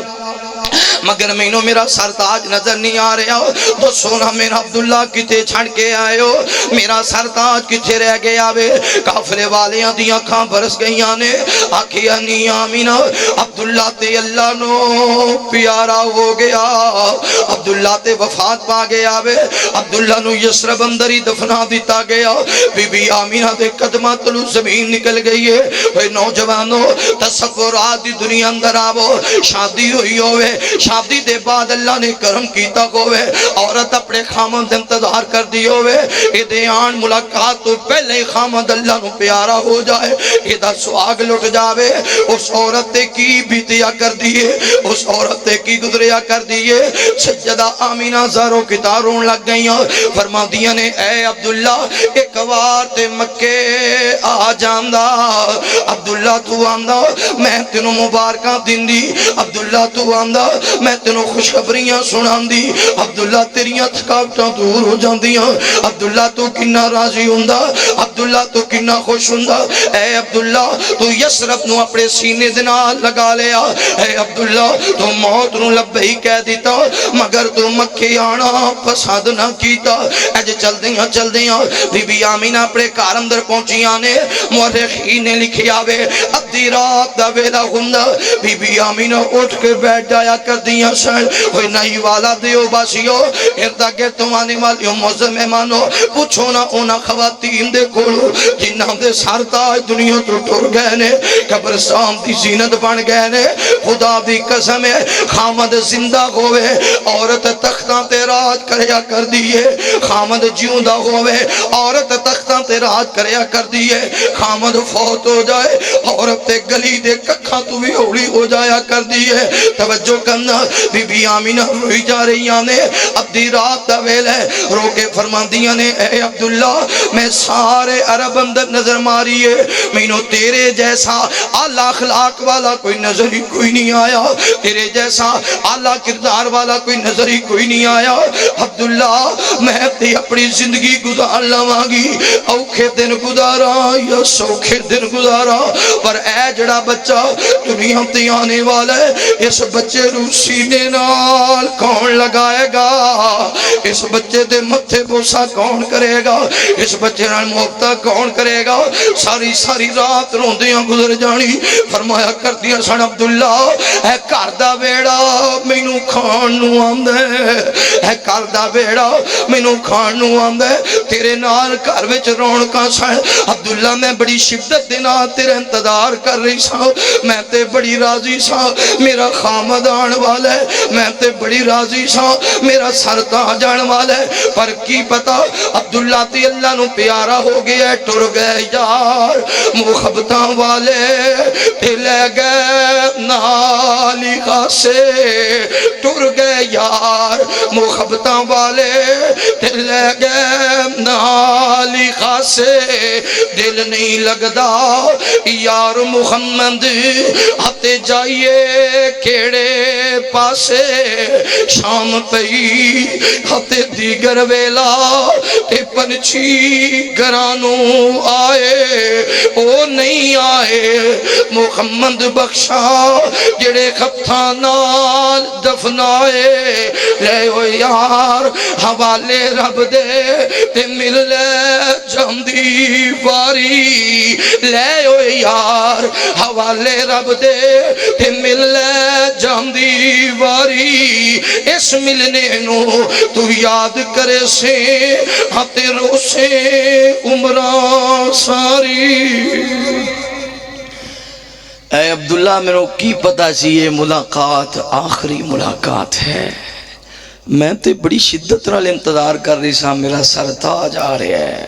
مگر مینوں میرا سرتاج نظر نہیں آ رہا تو سونا میرا عبداللہ کتے چھڑ کے آئے ہو میرا سرتاج کتے رہ گیا وے قافلے والیاں دی آنکھاں برس گئیاں نے آکھی انی آمینہ عبداللہ تے اللہ نو پیارا ہو گیا عبداللہ تے وفات پا گیا وے عبداللہ نو یسرب اندر ہی دفنا دیتا گیا بی بی آمینہ دے قدمہ تلو زمین نکل گئی ہے وہ نوجوانوں تصورات دی دنیا اندر آو شادی ہوئی ہوئے شادی دے بعد اللہ نے کرم کیتا ہوئے عورت اپنے خامد انتظار کر دی ہوئے ایدے آن ملاقات تو پہلے ہی خامد اللہ نو پیارا ہو جائے ایدہ سواگ لٹ جاوے اس عورت کی بیتیا کر دیئے اس عورت کی گزریا کر دیئے سجدہ آمینہ زاروں کی تارون لگ گئی فرما دیا نے اے عبداللہ ایک وار تے مکے آ جاندہ عبداللہ تو آندہ میں تینوں مبارکہ دن دی عبداللہ تو آندہ میں تینوں خوشخبریاں سنان دی عبداللہ تیریاں تھکاوٹاں دور ہو جاندیاں عبداللہ تو کنا راضی ہوندہ عبداللہ تو کنا خوش ہوندہ اے عبداللہ تو یسرب نو اپنے سینے دنا لگا لیا اے عبداللہ تو موت نو لبہی کہہ دیتا مگر تو مکے آنا پسند نہ کیتا اج چل دیاں بی بی آمینہ اپنے کار اندر پہنچی آنے مورخین نے لکھی آوے ادھی رات دا ویلا ہوندہ بی بی آمینہ اٹھ کے بیٹھ جایا کر دیاں سن ہوئی نئی والا دیو باسیو اردا کے تمہانی والیوں موزر مہمانو پوچھو نہ اونا خواتین دے کھولو جنہاں دے سارتاج دنیا تو ٹور گئے نے قبرستان دی زینت بن گئے نے خدا دی قسم ہے خامد زندہ ہوئے عورت تختاں تے راج کریا کر دیئے خامد جیوندہ ہوئے عورت تختاں تے راج کریا کر دیئے خامد فوت ہو جائے عورت تے گلی دے ککھاں تو بھی اوڑی ہو جایا کر دیئے توجہ کرنا بی بی آمینہ روئی جا رہی آنے ابدی رات دا ویل ہے رو کے فرمان دیا نے اے عبداللہ میں سارے عرب اندر نظر ماری ہے مینوں تیرے جیسا اعلیٰ اخلاق والا کوئی نظر ہی کوئی نہیں آیا تیرے جیسا اعلیٰ کردار والا کوئی نظر ہی کوئی نہیں آیا عبداللہ میں تے اپنی زندگی گزار لواںگی اوکھے دن گزارا یا سوکھے دن گزارا پر اے جڑا بچہ دنیا تے آنے والا ہے اس بچے رو سینے نال کون لگائے گا اس بچے دے متھے بوسا کون کرے گا اس بچے نال محبت کون کرے گا ساری رات روندیاں گزر جانی فرمایا کر دیا سن عبداللہ اے گھر دا بیڑا مینوں کھان نو آندا اے گھر دا بیڑا مینوں کھان نو آندا تیرے نال گھر وچ رونقاں سن عبداللہ میں بڑی شدت دے نال تیرے انتظار کر رہی سا میں تے بڑی راضی سا میرا خامد آن والا ہے میں تے بڑی راضی سا میرا سرتاج آن والا ہے پر کی پتا عبداللہ تے اللہ نو پیارا ہو گیا ٹر گئے یار محبتاں والے تے لے گئے نالی خاصے ٹر گئے یار محبتاں والے تے لے گئے نالی خاصے دل نہیں لگدا یار محمد آتے جائیے کیڑے پاسے شام پئی آتے دیگر ویلا تے پنچھی گرانو نو آئے او نہیں آئے محمد بخشا جڑے خطاں نال دفنائے لے او یار حوالے رب دے تے مل لے جاندی واری لے او یار حوالے رب دے تے مل لے جاندی واری اس ملنے نو تو یاد کرے سے ہاتھ رو سے عمرہ ساری اے عبداللہ میرے کی پتا سی یہ ملاقات آخری ملاقات ہے میں تے بڑی شدت نال انتظار کر رہی سا میرا سر تاج آ رہا ہے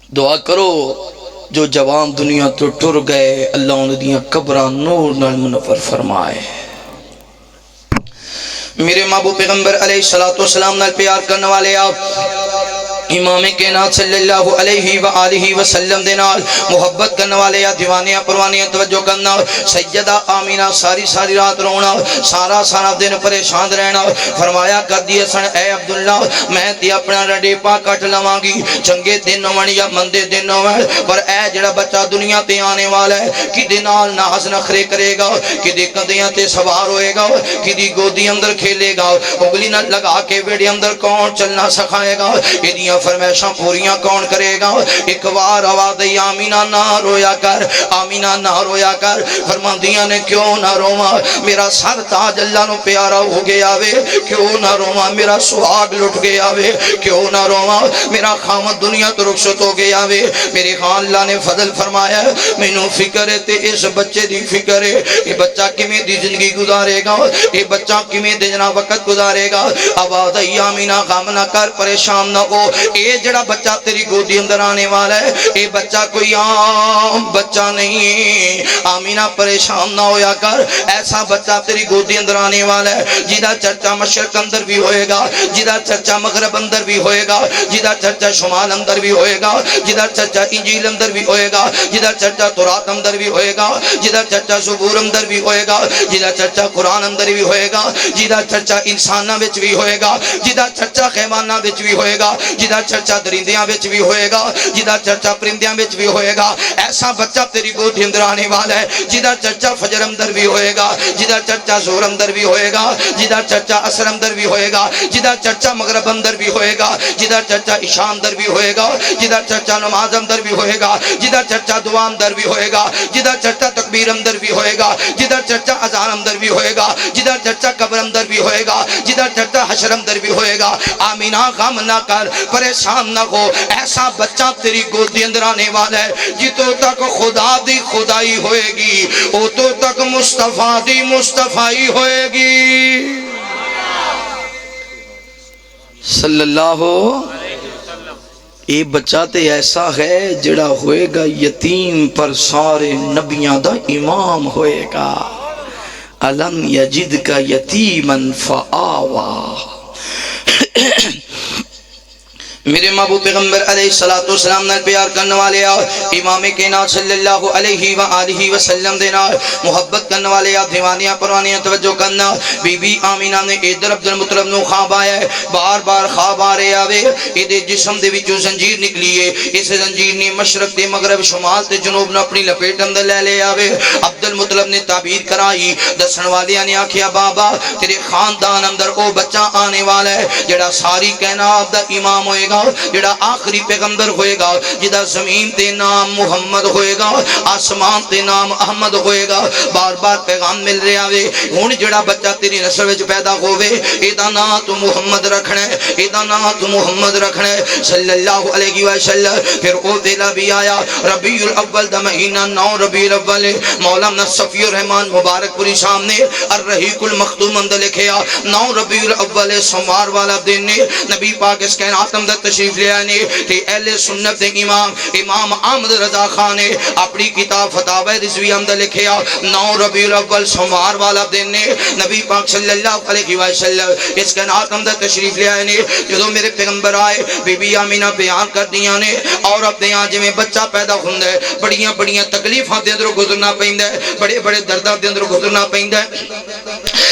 دعا کرو جو جوان دنیا تو ٹر گئے اللہ ان دیاں قبراں نور نال منور فرمائے میرے محبوب پیغمبر علیہ السلام نال پیار کرنے والے آپ امام کائنات صلی اللہ علیہ وآلہ وسلم دے نال محبت کرنے والے یا دیوانیاں پروانیاں توجہ کرنا سیدہ آمینہ ساری رات رونا سارا دن پریشان رہنا فرمایا کر دیئے سن اے عبداللہ میں تی اپنا رڈے پا کٹ لواں گی چنگے دن ہوਣ یا مندے دن ہوਣ پر اے جڑا بچہ دنیا تے آنے والا ہے کدی نال ناز نخرے کرے گا کدی کندیاں تے سوار ہوئے گا کدی گودی اندر کھیلے گا اگلی نہ لگا کے ویڑے اندر کون چلنا سکھائے گا یہ فرمائشاں پوریاں کون کرے گا ایک بار آواز آمینہ نہ رویا کر آمینہ نہ رویا کر فرماندیاں نے کیوں نہ رواں میرا سر تاج اللہ نو پیارا ہو گیا وے کیوں نہ رواں میرا سہاگ لٹ گیا وے کیوں نہ رواں میرا خامد دنیا تو رخصت ہو گیا وے میرے خان اللہ نے فضل فرمایا مینوں فکر ہے تے اس بچے دی فکر ہے یہ بچہ کیویں دی زندگی گزارے گا یہ بچہ کیویں دے جنا وقت گزارے گا آواز آمینہ غم نہ کر پریشان نہ ہو اے جڑا بچہ تیری گودی اندر آنے والا ہے اے بچہ کوئی عام بچہ نہیں آمینہ پریشان نہ ہویا کر ایسا بچہ تیری گودی اندر آنے والا ہے جیدہ چرچہ مشرق اندر بھی ہوئے گا جیدہ چرچہ مغرب اندر بھی ہوئے گا جیدہ چرچہ شمال اندر بھی ہوئے گا جیدہ چرچہ انجیل اندر بھی ہوئے گا جیدہ چرچہ تورات اندر بھی ہوئے گا جیدہ چرچہ زبور اندر بھی ہوئے گا جیدہ چرچہ قرآن اندر بھی ہوئے گا جیدہ چرچہ انسانہ وچ بھی ہوئے گا جیدہ چرچہ خیمانہ وچ بھی ہوئے گا جیدہ چرچہ درندیاں وچ بھی ہوئے گا جیدہ چرچہ پرندیاں وچ بھی ہوئے گا ایسا بچہ تیری گودی اندر آنے والا ہے جیدہ چرچہ فجر اندر بھی ہوئے گا جیدہ چرچہ ظہر اندر بھی ہوئے گا جیدہ چرچہ عصر اندر بھی ہوئے گا جیدہ چرچہ مغرب اندر بھی ہوئے گا جیدہ چرچہ عشاء اندر بھی ہوئے گا جیدہ چرچہ نماز اندر بھی ہوئے گا جیدہ چرچہ دعا اندر بھی ہوئے گا جیدہ چرچہ تکبیر اندر بھی ہوئے گا جیدہ چرچہ اذان اندر بھی ہوئے گا جیدہ چرچہ قبر اندر بھی ہوئے گا جیدہ چرچہ حشر اندر بھی ہوئے گا آمینہ غم نہ کر پریشان نہ ہو ایسا بچہ تیری گودی اندر آنے والا ہے جتوں تک خدا دی خدائی ہوئے گی اتوں تک مصطفیٰ دی مصطفائی ہوئے گی صلی اللہ یہ بچہ تے ایسا ہے جڑا ہوئے گا یتیم پر سارے نبیاں دا امام ہوئے گا الم یجد کا یتیمن فآوا میرے محبوب پیغمبر علیہ السلام نے پیار کرنے والے امام کائنات صلی اللہ علیہ وآلہ وسلم دے نال محبت کرنے والے دیوانیاں پروانیاں توجہ کرنا بی بی آمینہ نے ادھر عبد المطلب نو خواب آیا ہے بار خواب آ رہے آوے ادھے جسم دے وچوں زنجیر نکلی ہے اس زنجیر نے مشرق تے مغرب شمال تے جنوب نو اپنی لپیٹ اندر لے لے آوے عبد المطلب نے تعبیر کرائی دسن والیاں نے آکھیا بابا تیرے خاندان اندر او بچہ آنے والا ہے جڑا ساری کائنات دا امام ہوئے گا جڑا آخری پیغمبر ہوئے گا جدا زمین تے نام محمد ہوئے گا آسمان تے نام احمد ہوئے گا بار پیغام مل رہا وے ہن جڑا بچہ تیری نسل وچ پیدا ہوئے ایدا نام تو محمد رکھنا ہے ایدا نام تو محمد رکھنا ہے صلی اللہ علیہ وسلم پھر او ویلا بھی آیا ربیع الاول دا مہینہ 9 ربیع الاول مولانا صفی الرحمان مبارک پوری سامنے الرحیق المختوم اندر لکھیا 9 ربیع الاول سوموار والا دن نے نبی پاک اس کائنات اندر تشریف لے آنے تے اہل سنت دے امام احمد رضا خان نے اپنی کتاب فتاوی رضویہ اندر لکھیا 9 ربیع الاول سوموار والا دن نے نبی پاک صلی اللہ علیہ وسلم اس کائنات اندر تشریف لے آنے جدوں میرے پیغمبر آئے بی بی آمینہ بیان کر دیاں نے اور اپنے ہاں جویں بچہ پیدا ہوندا ہے بڑیاں تکلیفاں دے اندروں گزرنا پیندا ہے بڑے درداں دے اندروں گزرنا پیندا ہے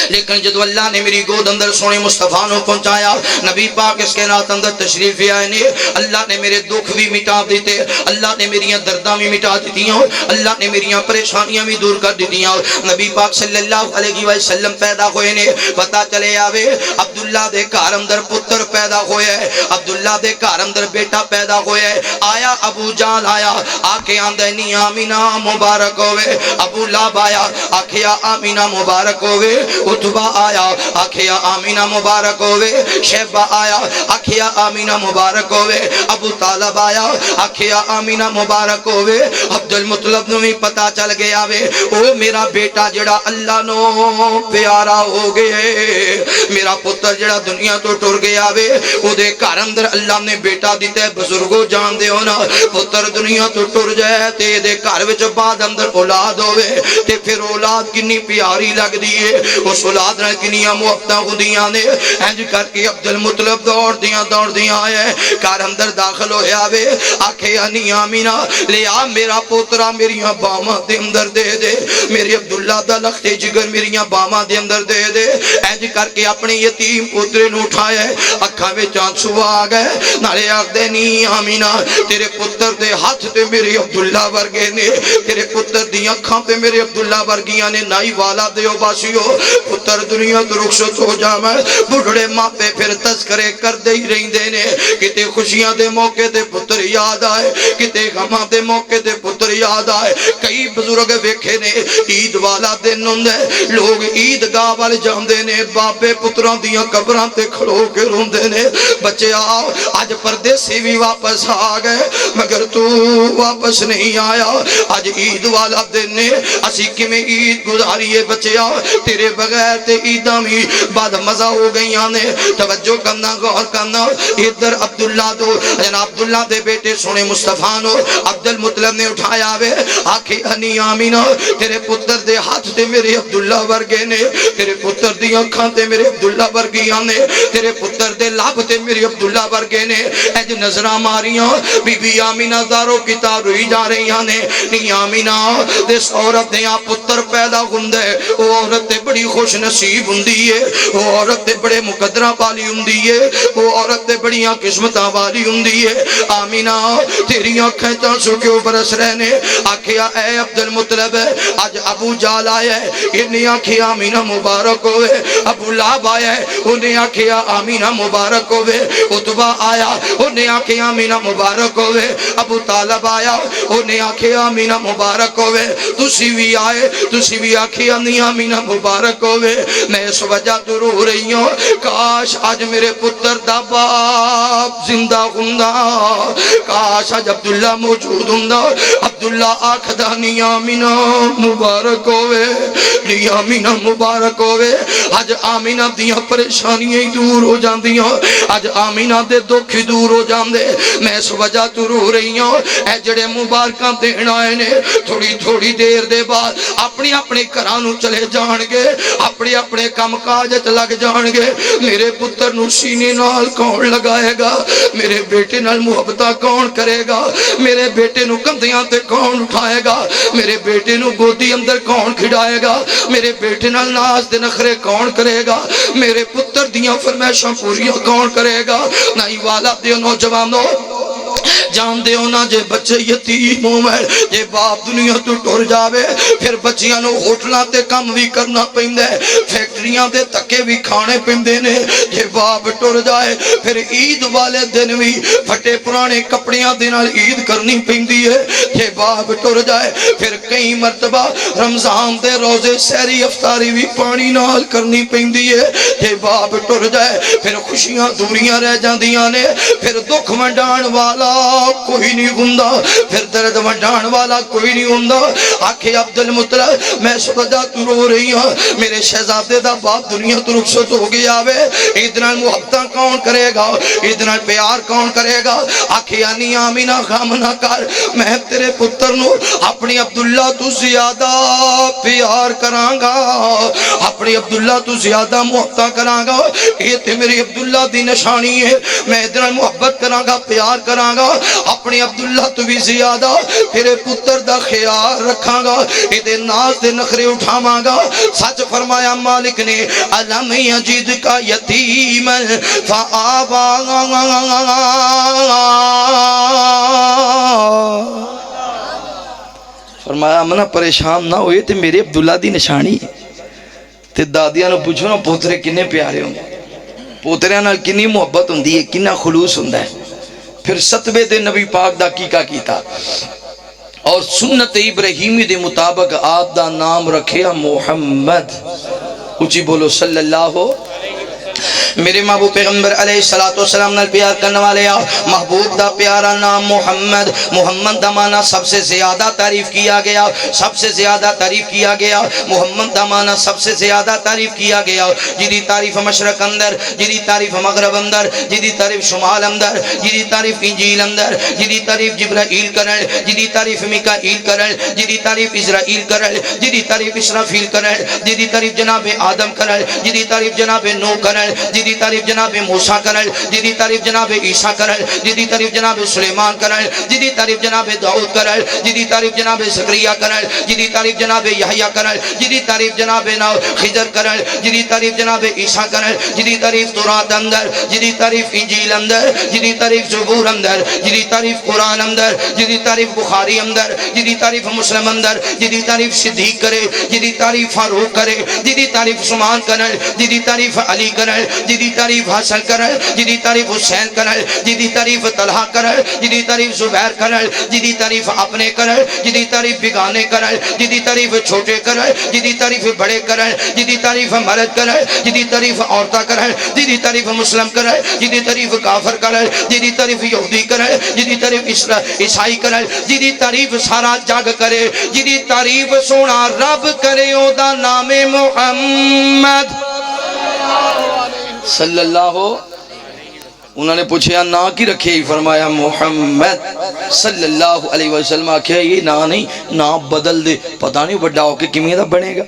لیکن جدو اللہ نے میری گود اندر سونے مصطفیٰ نو پہنچایا نبی پاک اس کائنات اندر تشریف تشریف آئے نے اللہ نے میرے دکھ بھی مٹا دیتے اللہ نے میری درداں بھی مٹا دیتی اللہ نے میری پریشانیاں بھی دور کر دیتی نبی پاک صلی اللہ علیہ وسلم پیدا ہوئے نے پتا چلے آوے عبداللہ دے گھر اندر پتر پیدا ہوئے ہے عبداللہ دے گھر اندر بیٹا پیدا ہوئے ہے آیا ابو جال آیا آکے آندے نی آمینہ مبارک ہوئے ابو لاب آیا آکھیا آمینہ مبارک ہوئے اتبا آیا آکھیا آمینہ مبارک ہوئے شیبہ آیا آکھیا آمینہ مبارک ہوئے ابو طالب آیا آکھیا آمینہ مبارک ہوئے عبد المطلب نو بھی پتا چل گیا وے او میرا بیٹا جڑا اللہ نو پیارا ہو گئے میرا پتر جڑا دنیا تو ٹر گیا وے او دے گھر اندر اللہ نے بیٹا دیتا ہے بزرگو جان دے ہونا پتر دنیا تو ٹر جائے تے دے گھر وچ بعد اندر اولاد ہوئے تے پھر اولاد کنی پیاری لگ دیئے اس اولاد نال کنیاں محبتاں ہوندیاں نے انج کر کے عبد المطلب دوڑ دیاں آئے گھر اندر داخل ہویا وے آکھے انی آمینہ لے آ میرا پوترا میریاں باواں دے اندر دے دے میرے عبداللہ دا لخت جگر میریاں باواں دے اندر دے دے انج کر کے اپنے یتیم پوترے نو اٹھایا اکھاں وچ آنسو آ گئے نالے آکھدے نی آمینہ تیرے پتر دے ہاتھ تے میرے عبداللہ ورگے نے تیرے پتر دی اکھاں تے میرے عبداللہ ورگیاں نے نائی والا دیو باسیو پتر دنیا تو رخصت ہو جاویں بڑھڑے ماپے پھر تذکرے کر دے ہی رہندے نے کتے خوشیاں دے موقع تے پتر یاد آئے کتے غماں دے موقع تے پتر یاد آئے کئی بزرگ ویکھے نے عید والا دن ہوندے لوگ عید گاہ والے جاندے نے بابے پتراں دیاں قبراں تے کھڑو کے روندے نے بچے آؤ آج پردیسی بھی واپس آ گئے مگر تو واپس نہیں آیا آج عید والا دن نے اسی کیویں عید گزاریے بچے آؤ تیرے بغیر تے عیداں بھی بعد مزہ ہو گئیاں نے توجہ کرنا غور کرنا ادھر عبداللہ تو جناب عبداللہ دے بیٹے سونے مصطفیٰ نو عبد المطلب نے اٹھایا وے آکھے انی آمینہ تیرے پتر دے ہاتھ تے میرے عبداللہ ورگے نے تیرے پتر دی اکھاں تے میرے عبداللہ ورگیاں نے تیرے پتر دے لب تے میرے عبداللہ ورگے نے اج نظراں ماریاں بی بی آمینہ دارو کتا روئی جا رہیاں نے نی آمینہ دس عورت دے پتر پیدا ہوندے او عورت تے بڑی خوش نصیب ہوندی ہے او عورت تے بڑے مقدراں والی ہوندی ہے او عورت تے بڑیاں قسمتاں والی ہوندی ہے آمینہ تیری اکھیں تانسو کیوں برس رہنے آکھیا اے عبد المطلب آج ابو جال آیا ہے انہیں آکھیا آمینہ مبارک ہوئے ابو لاب آیا ہے انہیں آکھیا آمینہ مبارک ہوئے اتبا آیا انہیں آکھیا آمینہ مبارک ہوئے ابو طالب آیا انہیں آکھیا آمینہ مبارک ہوئے تسی بھی آئے تسی بھی آکھیا نہیں آمینہ مبارک ہوئے میں اس وجہ تو رو رہی ہوں کاش آج میرے پتر دا باپ زندہ ہوندا کاش آج عبداللہ موجود ہوندا عبداللہ آکھدا نی آمینہ مبارک ہوئے نی آمینہ مبارک ہوئے آج آمینہ دیاں پریشانیاں دور ہو جاندیاں آج آمینہ دے دکھ دور ہو جاندے میں اس وجہ تو رو رہی ہوں اے جڑے مبارکاں دین آئے نے تھوڑی تھوڑی دیر دے بعد اپنی اپنے گھرانوں چلے جان گے اپنے اپنے کام کاج لگ جان گے میرے پتر نو سینے نال کون لگائے گا میرے بیٹے نال محبتہ کون کرے گا میرے بیٹے نو کندھیاں تے کون اٹھائے گا میرے بیٹے نو گودی اندر کون کھڑائے گا میرے بیٹے نال ناز دے نخرے کون کرے گا میرے پتر دیاں فرمائشاں پوریاں کون کرے گا نائی والا دیو نوجوانوں جان دے ہونا جے بچے یتیم ہوئے جے باپ دنیا تو ٹر جاوے پھر بچیاں نو ہوٹلاں تے کام بھی کرنا پیندے فیکٹریاں تے تکے بھی کھانے پیندے نے جے باپ ٹر جائے پھر عید والے دن بھی پھٹے پرانے کپڑیاں دے نال عید کرنی پیندی ہے جے باپ ٹر جائے پھر کئی مرتبہ رمضان دے روزے سحری افطاری بھی پانی نال کرنی پیندی ہے جے باپ ٹر جائے پھر خوشیاں دوریاں رہ جاندیاں نے پھر دکھ ونڈان والا کوئی نہیں ہوندا پھر درد ونڈان والا کوئی نہیں ہوندا آکھے عبد المطلب میں سجا تو رو رہی ہوں میرے شہزادے دا باپ دنیا تو رخصت ہو گیا وے عید نال محبتاں کون کرے گا عید نال پیار کون کرے گا آکھے انی آمینہ غم نہ کر میں تیرے پتر نو اپنی عبداللہ تو زیادہ پیار کراں گا اپنی عبداللہ تو زیادہ محبتاں کراں گا یہ تے میری عبداللہ دی نشانی ہے میں ادھر محبت کراں گا پیار کراں گا گا اپنے عبداللہ تو بھی زیادہ تیرے پتر دا خیال رکھاں گا ایدے ناز دے نخرے اٹھاواں گا سچ فرمایا مالک نے علم یجد کا یتیم فآبا فرمایا منا پریشان نہ ہوئے تے میرے عبداللہ دی نشانی تے دادیاں نو پوچھو نا پوترے کنے پیارے ہوں پوترے نال کنی محبت ہوں دی کنا خلوص ہوں ہے پھر ستوے دے نبی پاک دا کیکا کیتا اور سنت ابراہیمی دے مطابق آپ دا نام رکھیا محمد اچھی بولو صلی اللہ میرے محبوب پیغمبر علیہ السلام نال پیار کرنے والے محبوب دا پیارا نام محمد محمد دا معنی سب سے زیادہ تعریف کیا گیا سب سے زیادہ تعریف کیا گیا محمد دا معنی سب سے زیادہ تعریف کیا گیا جدی تعریف مشرق اندر جدی تعریف مغرب اندر جدی تعریف شمال اندر جدی تعریف انجیل اندر جدی تعریف جبرائیل کرن جدی تعریف میکائیل کرن جدی تعریف اسرائیل کرن جدی تعریف اسرافیل کرن جدی تعریف جناب آدم کرن جدی تعریف جناب نوح کرن جدی تعریف جناب موسیٰ کرن جدی تعریف جناب عیسیٰ کرن جدی تعریف جناب سلیمان کرن جدی تعریف جناب داؤد کرن جدی تعریف جناب زکریا کرن جدی تعریف جناب یحییٰ کرن جدی تعریف جناب خضر کرن جدی تعریف جناب عیسیٰ کرن جدی تعریف تورات اندر جدی تعریف انجیل اندر جدی تعریف زبور اندر جدی تعریف قرآن اندر جدی تعریف بخاری اندر جدی تعریف مسلم اندر جدی تعریف صدیق کرے جدی تعریف فاروق کرے جدی تعریف عثمان کرن جدی تعریف علی کرن جدی تعریف حسن کرن جدی تعریف حسین کرن جدی تعریف طلحہ کرن جدی تعریف زبیر کرن جدی تعریف اپنے کرن جدی تعریف بیگانے کرن جدی تعریف چھوٹے کرن جدی تعریف بڑے کرن جدی تعریف مرد کرن جدی تعریف عورتہ کرن جدی تعریف مسلم کرن جدی تعریف کافر کرن جدی تعریف یہودی کرن جدی تعریف عیسائی کرن جدی تعریف سارا جگ کرے جدی تعریف سونا رب کرے او دا نام محمد صلی اللہ ہو انہوں نے پوچھا نا کی رکھے ہی فرمایا محمد صلی اللہ علیہ وسلم آکھیا یہ نا نہیں نا بدل دے پتہ نہیں بڑا ہو کہ کمی دا بنے گا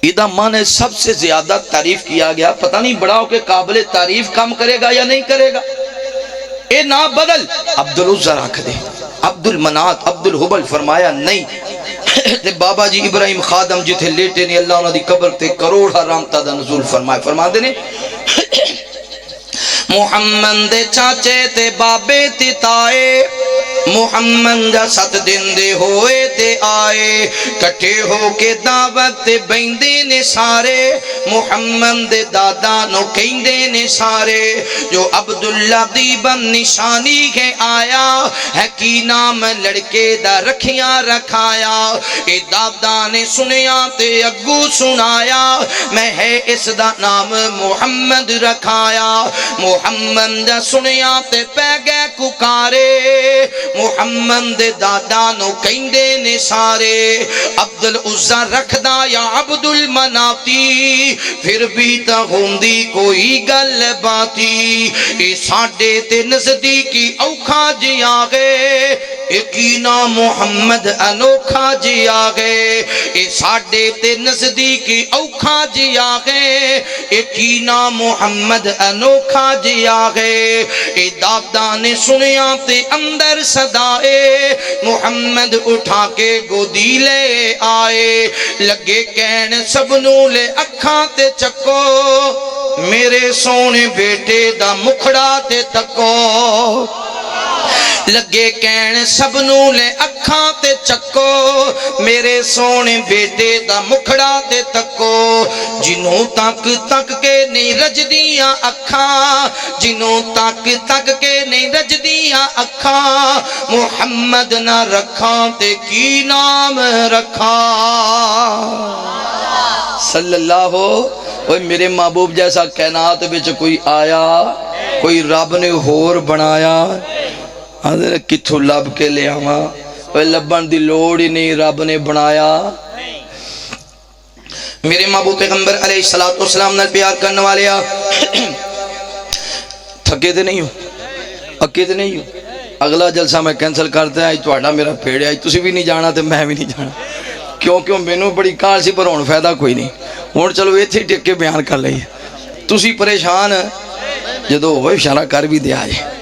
ایدہ ماں نے سب سے زیادہ تعریف کیا گیا پتہ نہیں بڑا ہو کہ قابل تعریف کام کرے گا یا نہیں کرے گا اے نا بدل عبدالعزہ رکھ دے عبد المنات عبد الحبل فرمایا نہیں تے بابا جی ابراہیم خادم جتھے لیٹے نے اللہ انہوں دی قبر تے کروڑ حرامتہ دا نزول فرمائے فرما دے نے محمد دے چاچے تے بابے تے تائے محمد دا 7 دن دے ہوئے تے آئے کٹھے ہو کے دعوت تے بیندے نے سارے محمد دے دادا نو کہندے نے سارے جو عبداللہ دی بن نشانی ہے آیا ہے کی نام لڑکے دا رکھیاں رکھایا اے دادا نے سنیا تے اگو سنایا میں ہے اس دا نام محمد رکھایا محمد دا سنیا تے پہ گئے ککارے محمد دے دادا نو کہندے نے سارے عبدالعزہ رکھدا یا عبد المناتی پھر بھی تا ہوندی کوئی گل باتی اے ساڈے تے نزدیکی اوکھا جی آگے یقینا محمد انوکھا جی آگے اے ساڈے تے نزدیکی اوکھا جی آگے یقینا محمد انوکھا جی آگے اے دادا نے سنیا تے اندر صدائے محمد اٹھا کے گودی لے آئے لگے کہن سبنو لے اکھاں تے چکو میرے سونے بیٹے دا مکھڑا تے تکو لگے کہن سبنو لے اکھاں تے چکو میرے سونے بیٹے دا مکھڑا تے تکو جنوں تک تک کے نہیں رج دیاں اکھاں جنوں تک تک کے نہیں رج دیاں اکھاں محمد نہ رکھاں تے کی نام رکھاں صلی اللہ ہو اوہ میرے محبوب جیسا کائنات بچ کوئی آیا کوئی رب نے ہور بنایا حضر کتھو لب کے لے آما اوہ لبن دی لوڑ ہی نہیں رب نے بنایا میرے محبوب پیغمبر علیہ السلام نال پیار کرنے والے تھکے دے نہیں ہو اکے دے نہیں ہو اگلا جلسہ میں کینسل کرتے ہیں آج توڑا میرا پیڑے آج تسی بھی نہیں جانا تے میں بھی نہیں جانا کیوں میں نو بڑی کار سی پر ہون فائدہ کوئی نہیں ہون چلو یہ تھی ٹک کے بیان کر لئیے تسی پریشان جدو ہوئے اشارہ کر بھی دیا جائے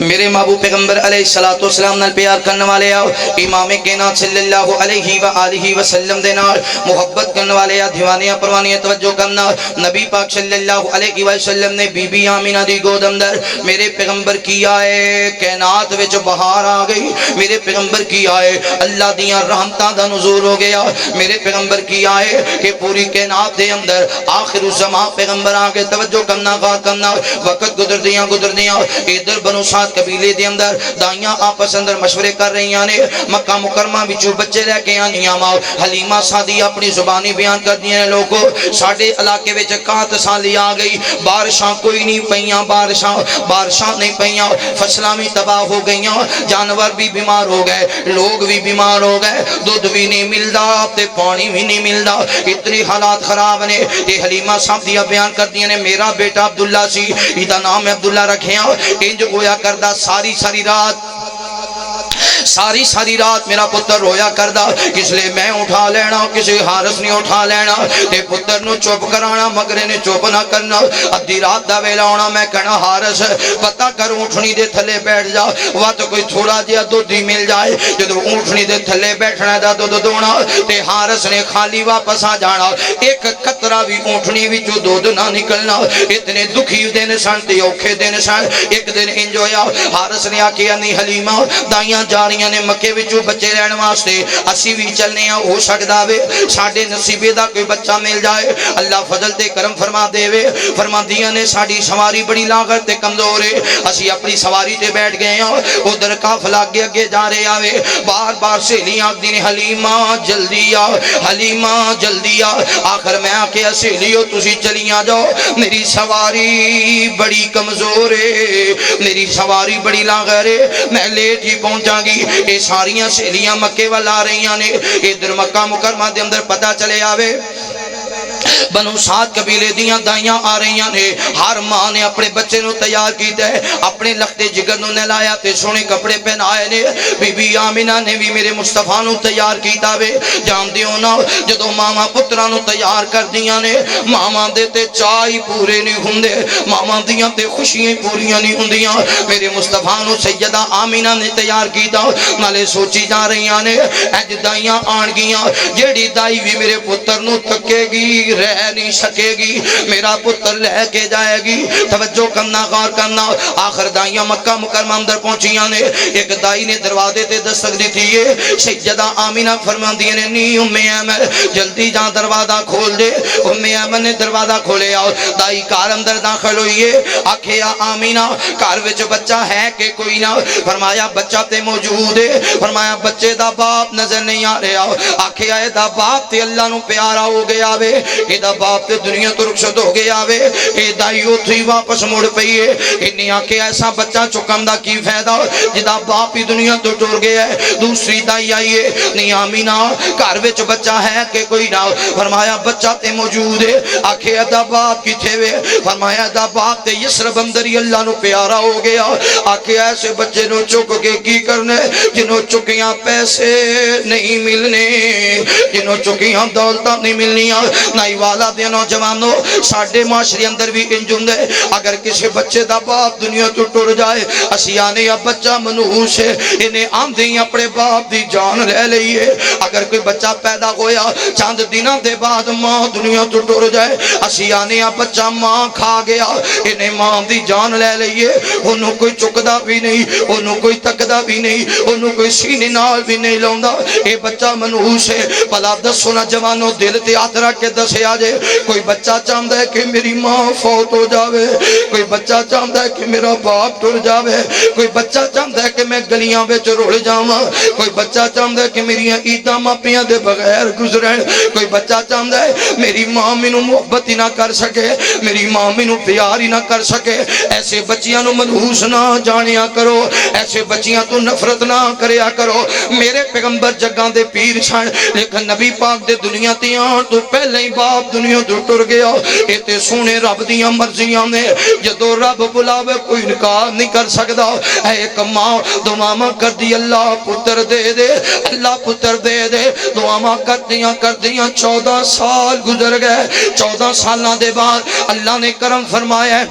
میرے محبوب پیغمبر علیہ الصلوۃ والسلام نال پیار کرنے والے آؤ، امام کائنات صلی اللہ علیہ وآلہ وسلم دے نال محبت کرنے والے آ، دیوانیاں پروانیاں توجہ کرنا۔ نبی پاک صلی اللہ علیہ وسلم نے بی بی آمینہ دی گود اندر میرے پیغمبر کی آئے، کائنات وچ بہار آ گئی، میرے پیغمبر کی آئے اللہ دیاں رحمتاں دا نزول ہو گیا، میرے پیغمبر کی آئے کہ پوری کائنات دے اندر آخر الزمان پیغمبر آ کے توجہ کرنا، غور کرنا۔ وقت گزردیاں ادھر بنو سعد قبیلے دے اندر دائیاں آپس اندر مشورے کر رہی ہیں، مکہ مکرمہ بچو بچے لے کے آنیاں ماں حلیمہ سعدی اپنی زبانی بیان کر دی ہیں، لوگوں ساڑھے علاقے وچ کانت سالی آ گئی، بارشاں کوئی نہیں پئیاں، بارشاں نہیں پئیاں، فصلاں بھی تباہ ہو گئیاں، جانور بھی بیمار ہو گئے، لوگ بھی بیمار ہو گئے، دودھ بھی نہیں ملدا تے پانی بھی نہیں ملدا، اتنی حالات خراب نے۔ یہ حلیمہ سعدیہ بیان کر دی ہیں، میرا بیٹا عبداللہ سی، ایدہ نام عبداللہ رکھیاں، انج ہویا کردہ ساری رات میرا پتر رویا کردہ، اس لئے میں اٹھا لینا، کسی حارس نہیں اٹھا لینا، تے پتر نو چوپ کرانا، مگرے نے چوپ نہ کرنا، ادھی رات دا ویلا ہونا، میں کہنا حارس پتہ کر اونٹھنی دے تھلے بیٹھ جا، وہ تو کوئی تھوڑا جیا دودھی مل جائے، جدو اونٹھنی دے تھلے بیٹھنا دا دودھ دونا، تے حارس نے خالی واپس آ جانا، ایک قطرہ بھی اونٹھنی بھی جو دودھ نہ نکلنا، اتنے دکھی دن سن تے اوکھے دن سن۔ ایک دن انجویا حارس نے آکیا نہیں حلیمہ دائیاں جاریاں نے مکے وچوں بچے رہن واسطے اسی بھی چلنے ہیں، ہو سکدا وے ساڈے نصیبے دا کوئی بچہ مل جائے، اللہ فضل تے کرم فرما دے وے۔ فرما دیاں نے ساڈی سواری بڑی لاغر تے کمزور ہے، اسی اپنی سواری تے بیٹھ گئے ہیں، ادھر قافلہ اگے جا رہے آوے، بار بار سہیلیاں آکھدی نے حلیمہ جلدی آ، حلیمہ جلدی آ۔ آخر میں آکے سہیلیو تسی چلیاں جاؤ، میری سواری بڑی کمزور ہے، میری سواری بڑی لاغر ہے، میں لیٹ ہی پہنچاں گی۔ یہ ساریاں سہیلیاں مکے والا آ رہی ہیں، ادھر مکہ مکرمہ دے اندر پتہ چلے آوے بنو سعد قبیلے دیاں دائیاں آ رہی ہیں، ہر ماں نے اپنے بچے نو تیار کیتا ہے، اپنے لختے جگر نو نہلایا تے سونے کپڑے پہنائے نے۔ بی بی آمینہ نے بھی میرے مصطفیٰ نو تیار کیتا وے، جان دیو نا جدو ماما پترا نو تیار کر دیاں نے، ماما دے تے چائی پورے نہیں ہوندے، ماما دیاں تے خوشیاں پوریاں نہیں ہوندیاں۔ میرے مصطفیٰ نو سیدہ آمینہ نے تیار کیتا، نالے سوچی جا رہی ہیں اج دائیاں آن گیاں، جیڑی دائی بھی میرے پتر نو تکے گی رہ نہیں سکے گی، میرا پتر لے کے جائے گی۔ توجہ کرنا، غور کرنا۔ آخر دائیاں مکہ مکرمہ اندر پہنچیاں نے، ایک دائی نے دروازے تے دستک دی تھی، سیدہ آمینہ فرماندی نے نی ام ایمن جلدی جا دروازہ کھول دے۔ ام ایمن نے دروازہ کھولے آؤ، دائی کار اندر داخل ہوئیے، آکھیا آمینہ کار وچ بچہ ہے کہ کوئی نہ؟ فرمایا بچہ تے موجود ہے۔ فرمایا بچے دا باپ نظر نہیں آ رہا، آکھیا اے دا باپ تے اللہ نو پیارا ہو گیا وے، اے دا باپ تے دنیا تو رخصت ہو گیا وے۔ اے دائی اوتھے واپس مڑ پئی ہے، انہیں آکھیا ایسا بچہ چکم دا کی فائدہ جدا باپ ہی دنیا تو ٹر گیا ہے۔ دوسری دائی آئی ہے، نہیں آمینہ گھر وچ بچہ ہے کہ کوئی نہ؟ فرمایا بچہ تے موجود ہے۔ آکھیا دا باپ کتھے وے؟ فرمایا دا باپ تے یسرب اندر ہی اللہ نو پیارا ہو گیا۔ آکھیا ایسے بچے نو چک کے کی کرنے؟ جنہوں چکیاں پیسے نہیں ملنے، جنہوں چکیاں دولتاں نہیں ملنیاں۔ نائی والا دے نوجوانوں ساڑھے معاشرے اندر بھی انجم دے، اگر کسی بچے دا باپ دنیا تو ٹر جائے، اسی آنے یا بچہ منحوس ہے، انہیں آمدیں اپنے باپ دی جان لے لئیے۔ اگر کوئی بچہ پیدا ہویا چاند دنہ دے بعد ماں دنیا تو ٹر جائے، اسی آنے یا بچہ ماں کھا گیا، انہیں ماں دی جان لے لئیے۔ انہوں کوئی چکدہ بھی نہیں، انہوں کوئی تکدہ بھی نہیں، انہوں کوئی سینے نال بھی نہیں لوندا، اے بچہ منحوس ہے۔ بلا دسو نا جوانوں دل تے ہاتھ رکھ کے دسے آجے، کوئی بچہ چاہتا ہے کہ میری ماں فوت ہو جاوے، کوئی بچہ چاہتا ہے کہ میرا باپ ٹر جاوے، کوئی بچہ چاہتا ہے کہ میں گلیاں بچ رول جاواں، کوئی بچہ چاہتا ہے کہ میری عیداں ماپیاں دے بغیر گزریں، کوئی بچہ چاہتا ہے میری ماں مینوں محبت ہی نہ کر سکے، میری ماں مینوں پیار ہی نہ کر سکے۔ ایسے بچیاں نو منحوس نہ جانیا کرو، ایسے بچیاں تو نفرت نہ کریا کرو۔ میرے پیغمبر جگاں دے پیر سن، لیکن نبی پاک دے دنیا تے آن تو پہلے ہی باپ دنیا تو ٹر گیا۔ اے تے سونے رب دیاں مرضیاں نے، جدو رب بلاوے کوئی انکار نہیں کر سکدا۔ اے ایک ماں دعا کر دی اللہ پتر دے دے، اللہ پتر دے دے، دعا کر دیاں 14 سال گزر گئے۔ 14 سالاں دے بعد اللہ نے کرم فرمایا ہے،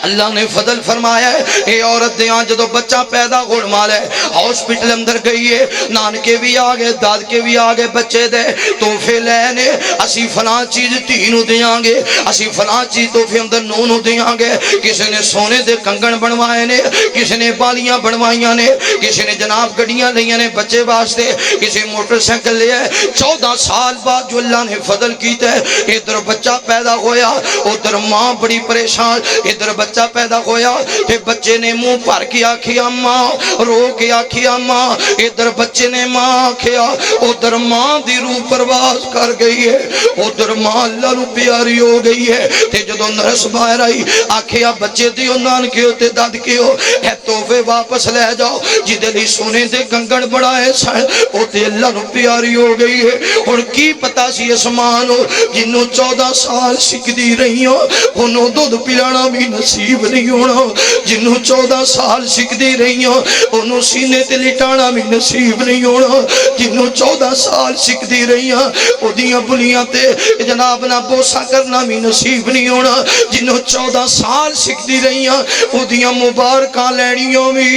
اللہ نے فضل فرمایا ہے اے عورت دیاں جدو بچہ پیدا ہونے والا ہے ہاسپٹل اندر گئی ہے نانکے بھی آ گئے دادکے بھی آ گئے بچے دے تحفے لینے اسی فلاں چیز تینوں دیاں گے اسی فلاں چیز تحفے اندر نونوں دیاں گے کسی نے سونے دے کنگن بنوائے نے کسی نے بالیاں بنوائیاں نے کسی نے جناب گڑیاں لیاں نے بچے واسطے کسی موٹر سائیکل لیا ہے 14 سال بعد جو اللہ نے فضل کیتا ہے ادھر بچہ پیدا ہویا ادھر ماں بڑی پریشان ادھر بچہ پیدا ہویا تے بچے نے منہ بھر کے آکھیا ماں رو کے آکھیا ماں ادھر بچے نے ماں آکھیا ادھر ماں دی روح پرواز کر گئی ہے ادھر ماں اللہ نو پیاری ہو گئی ہے تے جدو نرس باہر آئی آکھیا بچے دیو نانکیو تے دادکیو اے تحفے واپس لے جاؤ جدے لی سونے دے کنگن بڑھائے سن او تے اللہ نو پیاری ہو گئی ہے اور کی پتا سی اسمان ہو جنہوں 14 سال سکھ دی رہی ہو انہوں دودھ پلانا بھی نصیب نہیں ہونا جنہوں 14 سال سکھ دی رہی ہو انہوں سینے تے لٹانا بھی نصیب نہیں ہونا جنہوں 14 سال سکھ دی رہی ہو او دیاں بلیاں تے جناب نہ بوسا کرنا بھی نصیب نہیں ہونا جنہوں 14 سال سکھ دی رہی ہو او دیاں مبارکاں لینیوں بھی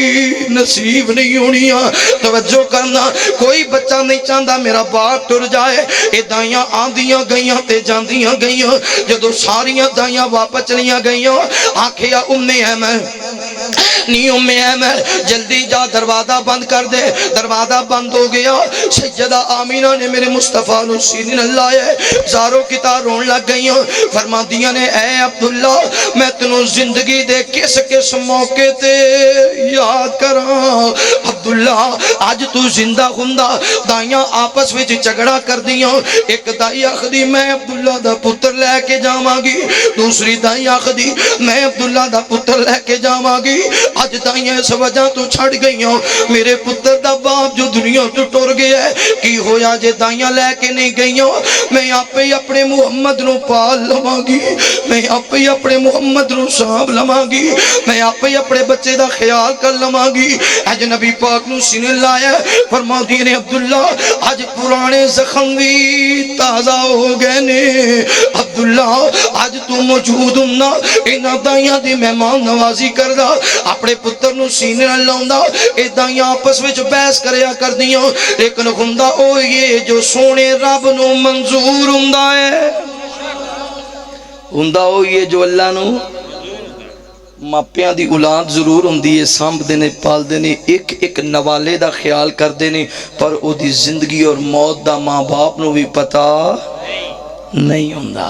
نصیب نہیں ہونیاں توجہ کرنا کوئی بچہ نہیں چاہتا میرا باپ ٹر جائے اے دائیاں آندیاں گئیاں تے جاندیاں گئیاں جدو ساریاں دائیاں واپس چلیاں گئیاں آنکھیا ایم جلدی جا دروازہ بند کر دے دروازہ بند ہو گیا سیدہ آمینہ نے میرے مصطفیٰ نو سینہ اللہ ہے زاروں کی تار رون لگ گئی فرما دیا نے اے عبداللہ میں تنوں زندگی دے کس موقع تے یاد کراں عبداللہ آج تو زندہ ہندہ دائیاں آپس وچ جھگڑا کر دیاں ایک دائی آخدی میں عبداللہ دا پتر لے کے جاواں گی دوسری دائی آخدی میں عبداللہ دا پتر لے کے جاواں گی آج دائیاں اس وجہ تو چھڑ گئیاں میرے پتر دا باپ جو دنیا تو ٹور گیا ہے کی ہویا جے دائیاں لے کے نہیں گئیاں میں آپ ہی اپنے محمد نو پال لواں گی میں آپ ہی اپنے محمد نو صاحب لواں گی میں آپ ہی اپنے بچے دا خیال کر لواں گی اج نبی پاک نو سینے لایا فرما دیے نے عبداللہ آج پرانے زخم بھی تازہ ہو گئے نے عبداللہ آج تو موجود ہوں نا اینا دائیاں دی مہمان نوازی کر دا اپنے پتر نو سینے لاؤں اے دائیاں آپس وچ بحث کریا کر دیاں لیکن ہندہ او یہ جو سونے رب نو منظور ہندہ ہے ہندہ او یہ جو اللہ نو ماپیاں دی اولاد ضرور ہوندی ہے سانپ دینے پال دینے ایک نوالے دا خیال کر دینے پر او دی زندگی اور موت دا ماں باپ نو بھی پتا نہیں ہوندہ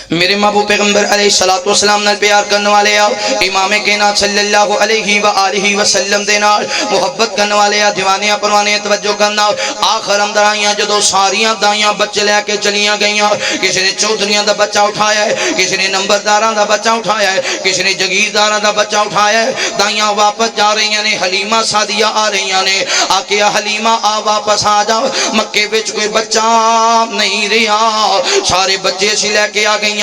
میرے محبوب پیغمبر علیہ السلام نال پیار کرنے والے امام کائنات صلی اللہ علیہ وآلہ وسلم دینا محبت کرنے والے دیوانیاں پروانیاں توجہ کرنا آخر اندر آئیاں جدو ساریاں دائیاں بچے لے کے چلیاں گئیاں کسی نے چودھریاں دا بچہ اٹھایا ہے کسی نے نمبرداراں دا بچہ اٹھایا ہے کسی نے جگیرداراں دا بچہ اٹھایا ہے دائیاں واپس جا رہی ہیں حلیمہ سعدیہ آ رہی ہیں آکیا حلیمہ آ واپس آ جاؤ مکے وچ کوئی بچہ نہیں رہا سارے بچے سی لے کے آ گئی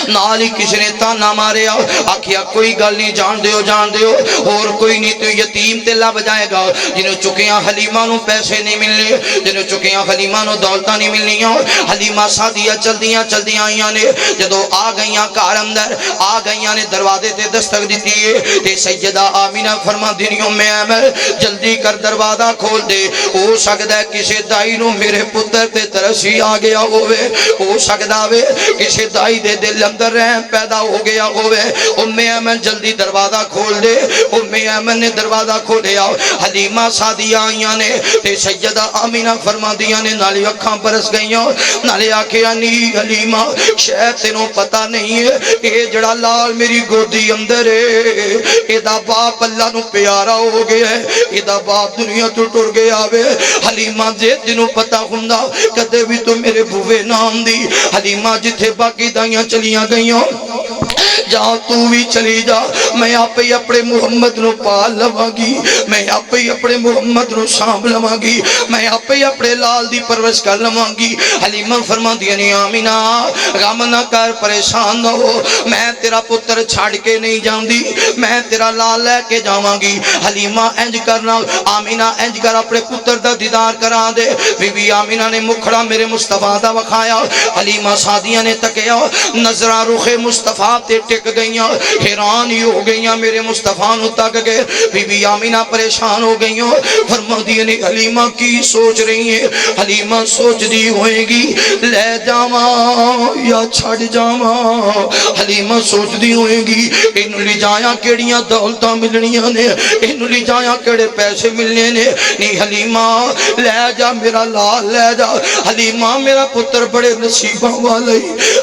نالی کسی نے تانا مارے آکھیا کوئی گل نہیں جان دیو اور کوئی نہیں تو یتیم تے لب جائے گا جنہوں چکیاں حلیمہ نو پیسے نہیں ملنے جنہوں چکیاں حلیمہ نو دولتہ نہیں ملنی حلیمہ سعدیہ چلدیاں آئیاں نے جدو آ گئیاں کار اندر آ گئیاں نے دروازے تے دستک دیتی ہے تے سیدہ آمینہ فرما دینیوں میں عمل جلدی کر دروازہ کھول دے ہو سکتا ہے کسی دائی نو میرے پتر تے ترسی آ گیا ہوئے ہو سکتا ہے کسی دائی دے دل اندر رحم پیدا ہو گیا ہوئے ام ایمن جلدی دروازہ کھول دے ام ایمن نے دروازہ کھولے حلیمہ سعدیہ آئیاں نے تے سیدہ آمینہ فرما دیا نے نالی اکھاں برس گئیاں نالی آکھیا نہیں حلیمہ شاید تینوں پتہ نہیں ہے اے جڑا لال میری گودی اندر ہے اے دا باپ اللہ نو پیارا ہو گیا ہے اے دا باپ دنیا تو ٹر گیا ہوئے حلیمہ جے تینوں پتہ ہوندا کدے بھی تو میرے بوے نام دی حلیمہ جتھے باقی دائیاں چلیاں گئیاں جا تو بھی چلی جا میں آپ ہی اپنے محمد نو پال لواں گی میں آپ ہی اپنے محمد نو سانب لواں گی میں آپ ہی اپنے لال دی پرورش کر لواں گی حلیمہ فرما دیا نہیں آمینہ غم نہ کر پریشان نہ ہو میں تیرا پتر چھاڑ کے نہیں جاؤں دی میں تیرا لال لے کے جاواں گی حلیمہ انج کرنا آمینہ انج کر اپنے پتر دا دیدار کرا دے بی بی آمینہ نے مکھڑا میرے مصطفیٰ دا وکھایا حلیمہ سعدیہ نے تکیا نظرہ رخ مصطفیٰ تے ٹک گئیاں حیران ہی ہو گئیاں میرے مصطفیٰ نو تک گئے بی بی آمینہ پریشان ہو گئیاں فرما دیا نے حلیمہ کی سوچ رہی ہیں حلیمہ سوچ دی ہوئے گی لے جاواں یا چھڑ جاواں حلیمہ سوچ دی ہوئے گی انہوں لی جایا کیڑیاں دولتاں ملنیاں نے انہوں لی جایا کیڑے پیسے ملنے نے نہیں حلیمہ لے جا میرا لال لے جا حلیمہ میرا پتر بڑے نصیباں والے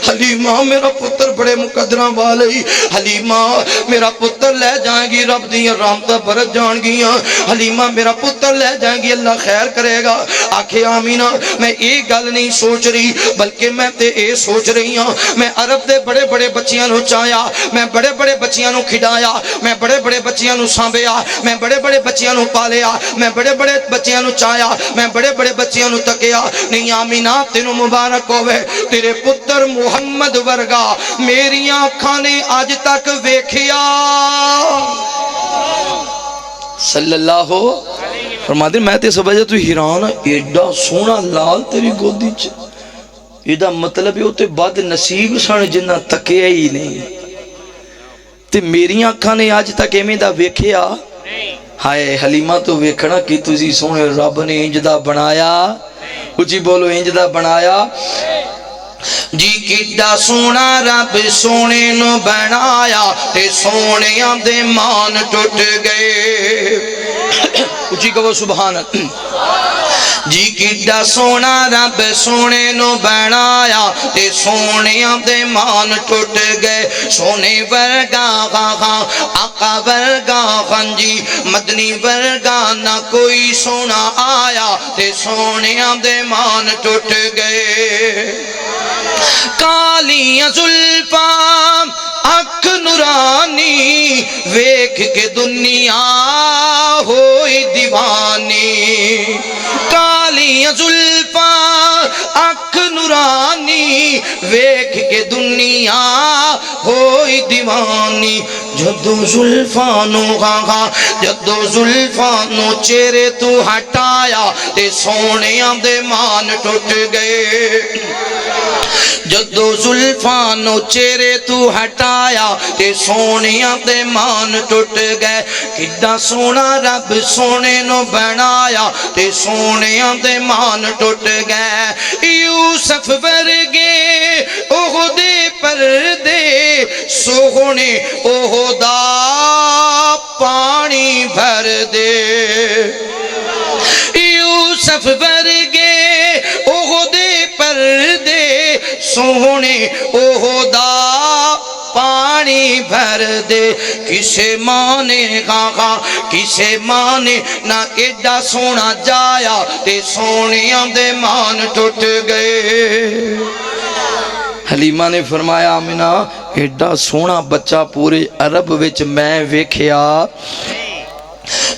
حلیمہ میرا پتر بڑے مقدراں والے حلیمہ میرا پتر لے جائیں گی رب دیاں رحمتاں برت جان گیاں حلیمہ میرا پتر لے جائیں گی اللہ خیر کرے گا آکھے آمینہ میں ایک گل نہیں سوچ رہی بلکہ میں تے اے سوچ رہی ہوں میں عرب دے بڑے بڑے بچیاں نو چایا میں بڑے بڑے بچیاں نو کھڈایا میں بڑے بڑے بچیاں نو سانبیا میں بڑے بڑے بچیاں نو پالیا میں بڑے بڑے بچیاں نو چایا میں بڑے بڑے بچیاں نو تکیا نہیں آمینہ تینوں مبارک ہوئے تیرے پتر محمد ورگا میری آنکھاں نے آج تک ویکھیا صلی اللہ ہو فرما دے میں تے سب وجہ تو حیران ایڈا سونا لال تیری گودی چ ایڈا مطلب ہے تے بد نصیب سن جنہ تکیا ہی نہیں تے میری آنکھاں نے آج تک ایویں دا ویکھیا ہائے حلیمہ تو ویکھنا کہ تسی سونے رب نے انجدہ بنایا اچھی بولو انجدہ بنایا جی کڈا سونا رب سونے نو بنایا تے سونے دے مان ٹوٹ گئے اچھی کہو سبحان جی کڈا سونا رب سونے نو بنایا تے سونے دے مان ٹوٹ گئے سونے ورگا غاغا آقا ورگا خنجی مدنی ورگا نہ کوئی سونا آیا تے سونے دے مان ٹوٹ گئے کالیاں زلفاں اکھ نورانی ویکھ کے دنیا ہوئی دیوانی کالیاں زلفاں اکھ نورانی ویکھ کے دنیا ہوئی دیوانی جدو زلفانو غاغا جدو زلفانو چہرے تو ہٹایا تے سونیاں دے مان ٹوٹ گئے جدو زلفانو چہرے تو ہٹایا تے سونیاں دے مان ٹوٹ گئے کڈا سونا رب سونے نو بنایا تے سونیاں دے مان ٹوٹ گئے یوسف ورگے عہدے پردے سونے عہدہ پانی بھر دے یوسف ورگے عہدے پردے سونے عہدہ پانی بھر دے کسے مانے غاغا کسے مانے نہ ایڈا سونا جایا تے سونیاں دے مان ٹوٹ گئے حلیمہ نے فرمایا آمینہ ایڈا سونا بچہ پورے عرب وچ میں ویکھیا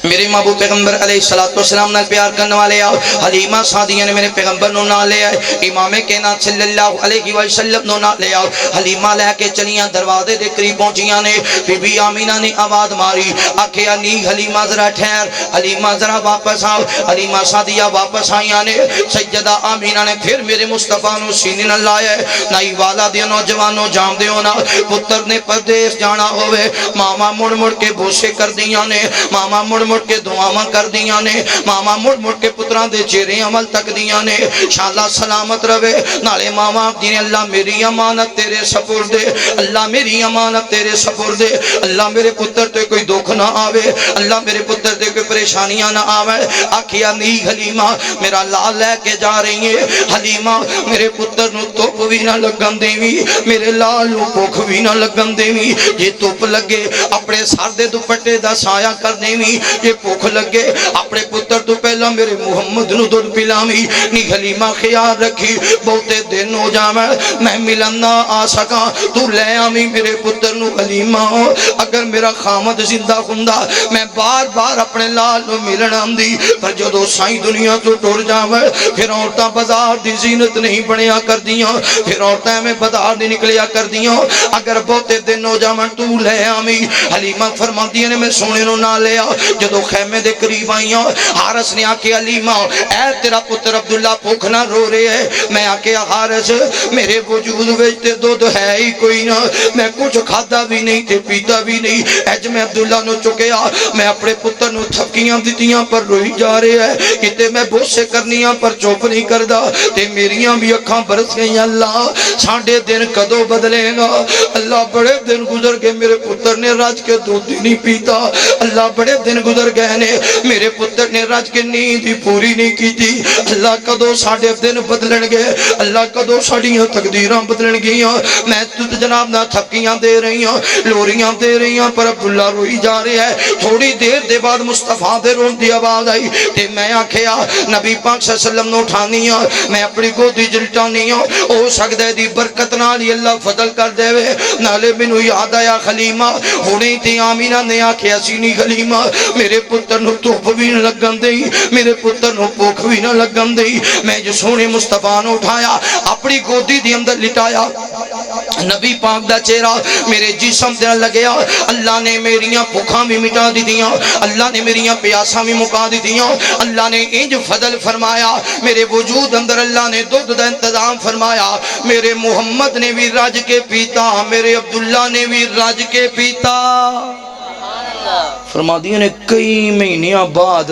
میرے محبوب پیغمبر علیہ السلام نال پیار کرنے والے آؤ حلیمہ سعدیہ نے میرے پیغمبر نو نہ لے آئے امام کائنات صلی اللہ علیہ وسلم نو نہ لے آؤ حلیمہ لے کے چلیاں دروازے دے قریب پہنچیاں نے بی بی آمینہ نے آواز ماری آکھیا نہیں حلیمہ ذرا ٹھہر حلیمہ ذرا واپس آؤ حلیمہ سعدیہ واپس آئیاں نے سیدہ آمینہ نے پھر میرے مصطفیٰ نو سینے نہ لائے نائی والا دیا نوجوانوں جام دیو نا پتر نے پردیس جانا ہوئے ماما مڑ مڑ کے بوسے کر دیاں نے ماما مڑ مڑ کے دعاواں کر دیاں نے ماما مڑ مڑ کے پتران دے چہرے عمل تک دیاں نے شاءاللہ سلامت رہے نالے ماما دینے اللہ میری امانت تیرے سپرد دے اللہ میری امانت تیرے سپرد دے اللہ میرے پتر تے کوئی دکھ نہ آوے اللہ میرے پتر تے کوئی پریشانیاں نہ آوے آکھیا نہیں حلیمہ میرا لال لے کے جا رہی ہے حلیمہ میرے پتر نو توپ بھی نہ لگن دیوی میرے لال نو کوکھ بھی نہ لگن دیوی یہ توپ لگے اپنے سر دے دوپٹے دا سایہ کر دیوی نہیں یہ بھوک لگے اپنے پتر تو پہلا میرے محمد نو دودھ پلاوی نہیں حلیمہ خیال رکھی بہتے دن ہو جاویں میں ملن نہ آ سکاں تو لے آویں میرے پتر نو حلیمہ اگر میرا خامد زندہ ہوندا میں بار بار اپنے لال نو ملن آندی پر جدو سائیں دنیا تو ٹر جاویں پھر عورتاں بازار دی زینت نہیں بنیا کر دیاں پھر عورتیں میں بازار دی نکلیا کر دیاں اگر بہتے دن ہو جاویں تو لے آویں حلیمہ فرماندی نے میں سونے نو نہ لیا جدو خیمے دے قریب آئیاں حارس نے آکے حلیمہ اے تیرا پتر عبداللہ بھوک نہ رو رہے ہے میں آکے حارس میرے وجود ویچتے دودھ ہے ہی کوئی نہ میں کچھ کھادا بھی نہیں تے پیتا بھی نہیں اج میں عبداللہ نو چکیا میں اپنے پتر نو تھپکیاں دیتیاں پر روئی جا رہے ہے کتے میں بوسے کرنیاں پر چوپ نہیں کردہ تے میریاں بھی اکھاں برس گئی اللہ ساڑھے دن کدو بدلے گا اللہ بڑے دن گزر گئے میرے پتر نے راج کے دودھ نہیں پیتا اللہ بڑے دن گزر گئے نے میرے پتر نے راج کے نیند پوری نہیں کی تھی اللہ کدو ساڑھے دن بدلن گئے اللہ کدو ساڑھیاں تقدیراں بدلن گئیاں میں تجھ جناب نہ تھکیاں دے رہی ہوں لوریاں دے رہی ہوں پر عبداللہ روئی جا رہے ہے تھوڑی دیر دے بعد مصطفیٰ دے رون دی آواز آئی تے میں آکھیا نبی پاک صلی اللہ علیہ وسلم نو اٹھانی ہوں میں اپنی گودی جلٹانی ہوں او سکدے دی برکت نالی اللہ فضل کر دے وے نالے منو یاد آیا خلیمہ ہونی تھی آمینہ نے آکھیا سینی خلیمہ میرے پتر نو توپ بھی نہ لگن دئی میرے پتر نو پوکھ بھی نہ لگن دئی میں جو سونے مصطفیٰ نو اٹھایا اپنی گودی دی اندر لٹایا نبی پاک دا چہرہ میرے جسم دے لگیا اللہ نے میریاں بھوکاں بھی مٹا دی دیاں اللہ نے میریاں پیاساں بھی مکا دی دیاں اللہ نے انج فضل فرمایا میرے وجود اندر اللہ نے دودھ دا انتظام فرمایا میرے محمد نے بھی راج کے پیتا میرے عبداللہ نے بھی راج کے پیتا فرما دیا نے کئی مہینیاں بعد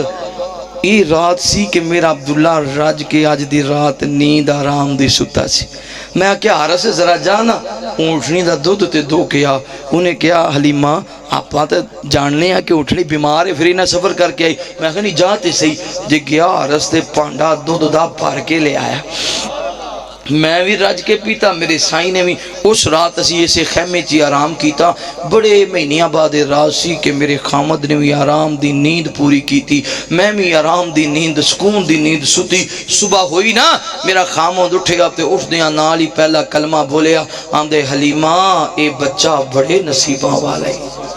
یہ رات سی کہ میرا عبداللہ راج کے آج دی رات نیند آرام دی ستا سی میں کیا حارس سے ذرا جانا اونٹنی دا دودھ تے دو کیا انہیں کیا حلیمہ آپ پاتے جاننے ہیں کہ اٹھنی بیمار ہے پھر انہیں سفر کر کے آئی میں کہا نہیں جاتے صحیح جے گیا حارس تے پانڈا دودھ دا پار کے لے آیا میں بھی رج کے پیتا میرے سائیں نے بھی اس رات اسی اسے خیمے چی آرام کیتا بڑے مہینیاں بعد رات سی کہ میرے خامد نے بھی آرام دی نیند پوری کی تھی میں بھی آرام دی نیند سکون دی نیند ستی صبح ہوئی نا میرا خامد اٹھے گا تے اٹھ دیا نالی پہلا کلمہ بولیا آمدے حلیمہ اے بچہ بڑے نصیباں والا ہے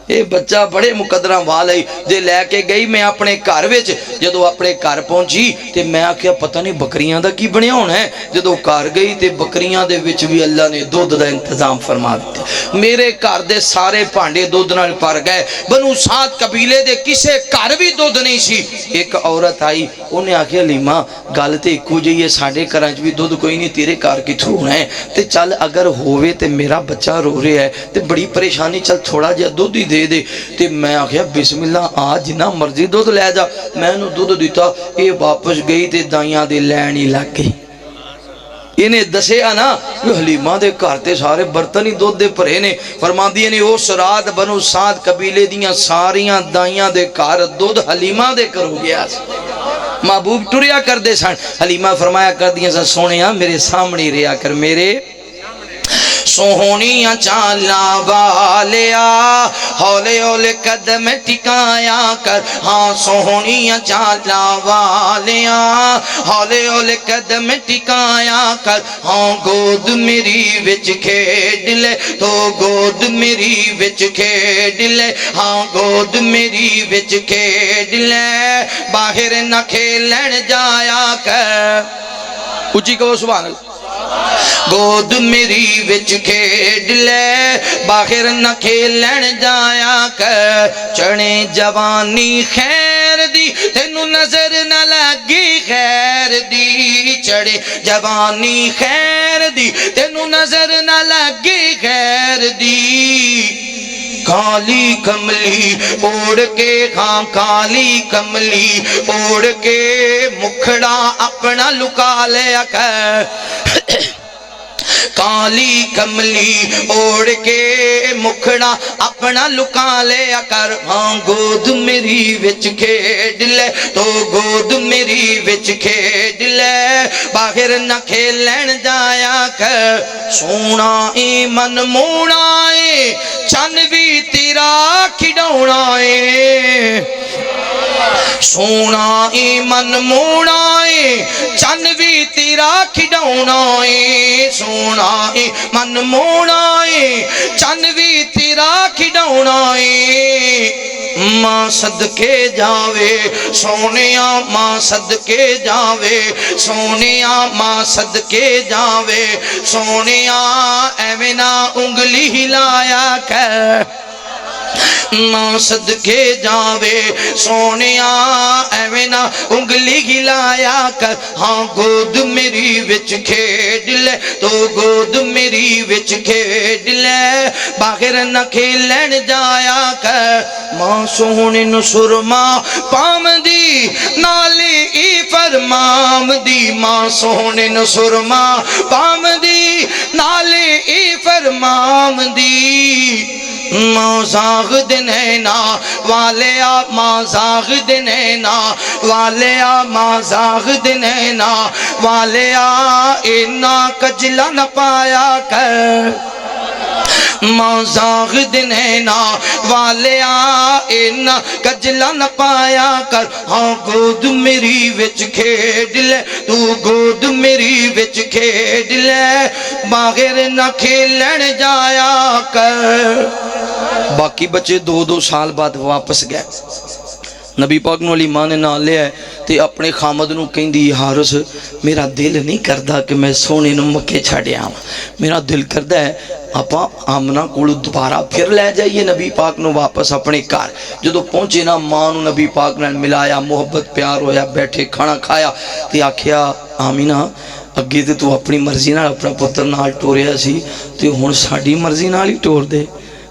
اے بچہ بڑے مقدرہ والے دے لے کے گئی میں اپنے گھر وچ جدو اپنے گھر پہنچی تے میں آکھیا پتہ نہیں بکریاں دا کی بنیا ہونا ہے جدو گھر گئی تے بکریاں دے وچ بھی اللہ نے دودھ دا انتظام فرما دیا میرے گھر دے سارے پانڈے دودھ نال بھر گئے بنو سعد قبیلے دے کسے گھر بھی دودھ نہیں سی ایک عورت آئی انہیں آکھیا حلیمہ گل تے اکو جئی ہے ساڈے گھراں وچ بھی دودھ کوئی نہیں تیرے گھر کتھوں ہونا ہے تے چل اگر ہووے تے میرا بچہ رو رہا ہے تے بڑی پریشانی چل تھوڑا جہا دودھ ہی دے تے میں آکھیا بسم اللہ آج جنہ مرضی دودھ لے جا میں نو دودھ دیتا اے واپس گئی تے دائیاں دے لینی لگ گئی انہیں دسیا نا کہ حلیمہ دے کارتے سارے برتنی دودھ دے پرے نے فرمان دیئے نے اس رات بنو سعد قبیلے دیاں ساریاں دائیاں دے کار دودھ حلیمہ دے کرو گیا محبوب ٹریا کر دے سن حلیمہ فرمایا کر دیاں سن سونیاں میرے سامنے ریا کر میرے سوہنیاں چالا والیا ہولے ہولے قدم ٹکایا کر ہاں سوہنیاں چالا والیا ہولے ہولے قدم ٹکایا کر ہاں گود میری وچ کھیڈ لے تو گود میری وچ کھیڈ لے ہاں گود میری وچ کھیڈ لے باہر نہ کھیلن جایا کر اچھی کہو سبحان اللہ گود میری وچ کھیڈ لے باہر نہ کھیلن جایا کر چڑھے جوانی خیر دی تینو نظر نہ لگی خیر دی چڑھے جوانی خیر دی تینو نظر نہ لگی خیر دی کالی کملی اوڑ کے ہاں کالی کملی اوڑ کے مکھڑا اپنا لکا لیا کر کالی کملی اوڑ کے مکھڑا اپنا لکا لیا کر ہاں گود میری وچ کھیڈ لے تو گود میری وچ کھیڈ لے باہر نہ کھیلن جایا کر سونا ای من موڑا ای چن بھی تیرا کھڈاونا ہے سونا ای من مونا ہے چن بھی تیرا کھڈاونا ہے سونا ای من مونا ہے چن بھی تیرا کھڈاونا ہے ماں صدقے جاوے سونیا ماں صدقے جاوے سونیا ماں صدقے جاوے سونیا ایویں نہ انگلی ہلایا کر ماں صدقے جاوے سونیا ایویں نہ انگلی ہلایا کر ہاں گود میری وچ کھیڈ لے تو گود میری وچ کھیڈ لے باہر نہ کھیلن جایا کر ماں سونے نو سرما پام دی نالی ای فرمام دی ماں سونے نو سرما پام دی نالی ای فرمام دی ماں زاغ دنینا والیا ماں زاغ دنینا والیا ماں زاغ دنینا والیا اینا کجلا نہ پایا کر ماں زاغ دنینا والیا اینا کجلا نہ پایا کر ہاں گود میری وچ کھیڈ لے تو گود میری وچ کھیڈ لے باہر نہ کھیلن جایا کر باقی بچے 2 سال بعد واپس گئے نبی پاک نو علی ماں نے نہ لیا ہے تے اپنے خامد نو کہندی حارث میرا دل نہیں کردا کہ میں سونے نو مکے چھڑیا میرا دل کردا ہے آپا آمنہ کولو دوبارہ پھر لے جائیے نبی پاک نو واپس اپنے کار جدو پہنچے نا ماں نو نبی پاک نال ملایا محبت پیار ہویا بیٹھے کھانا کھایا تے آکھیا آمینہ اگے تے تو اپنی مرضی نال اپنا پتر نال ٹوریا سی تے ہن ساڈی مرضی نال ہی ٹور دے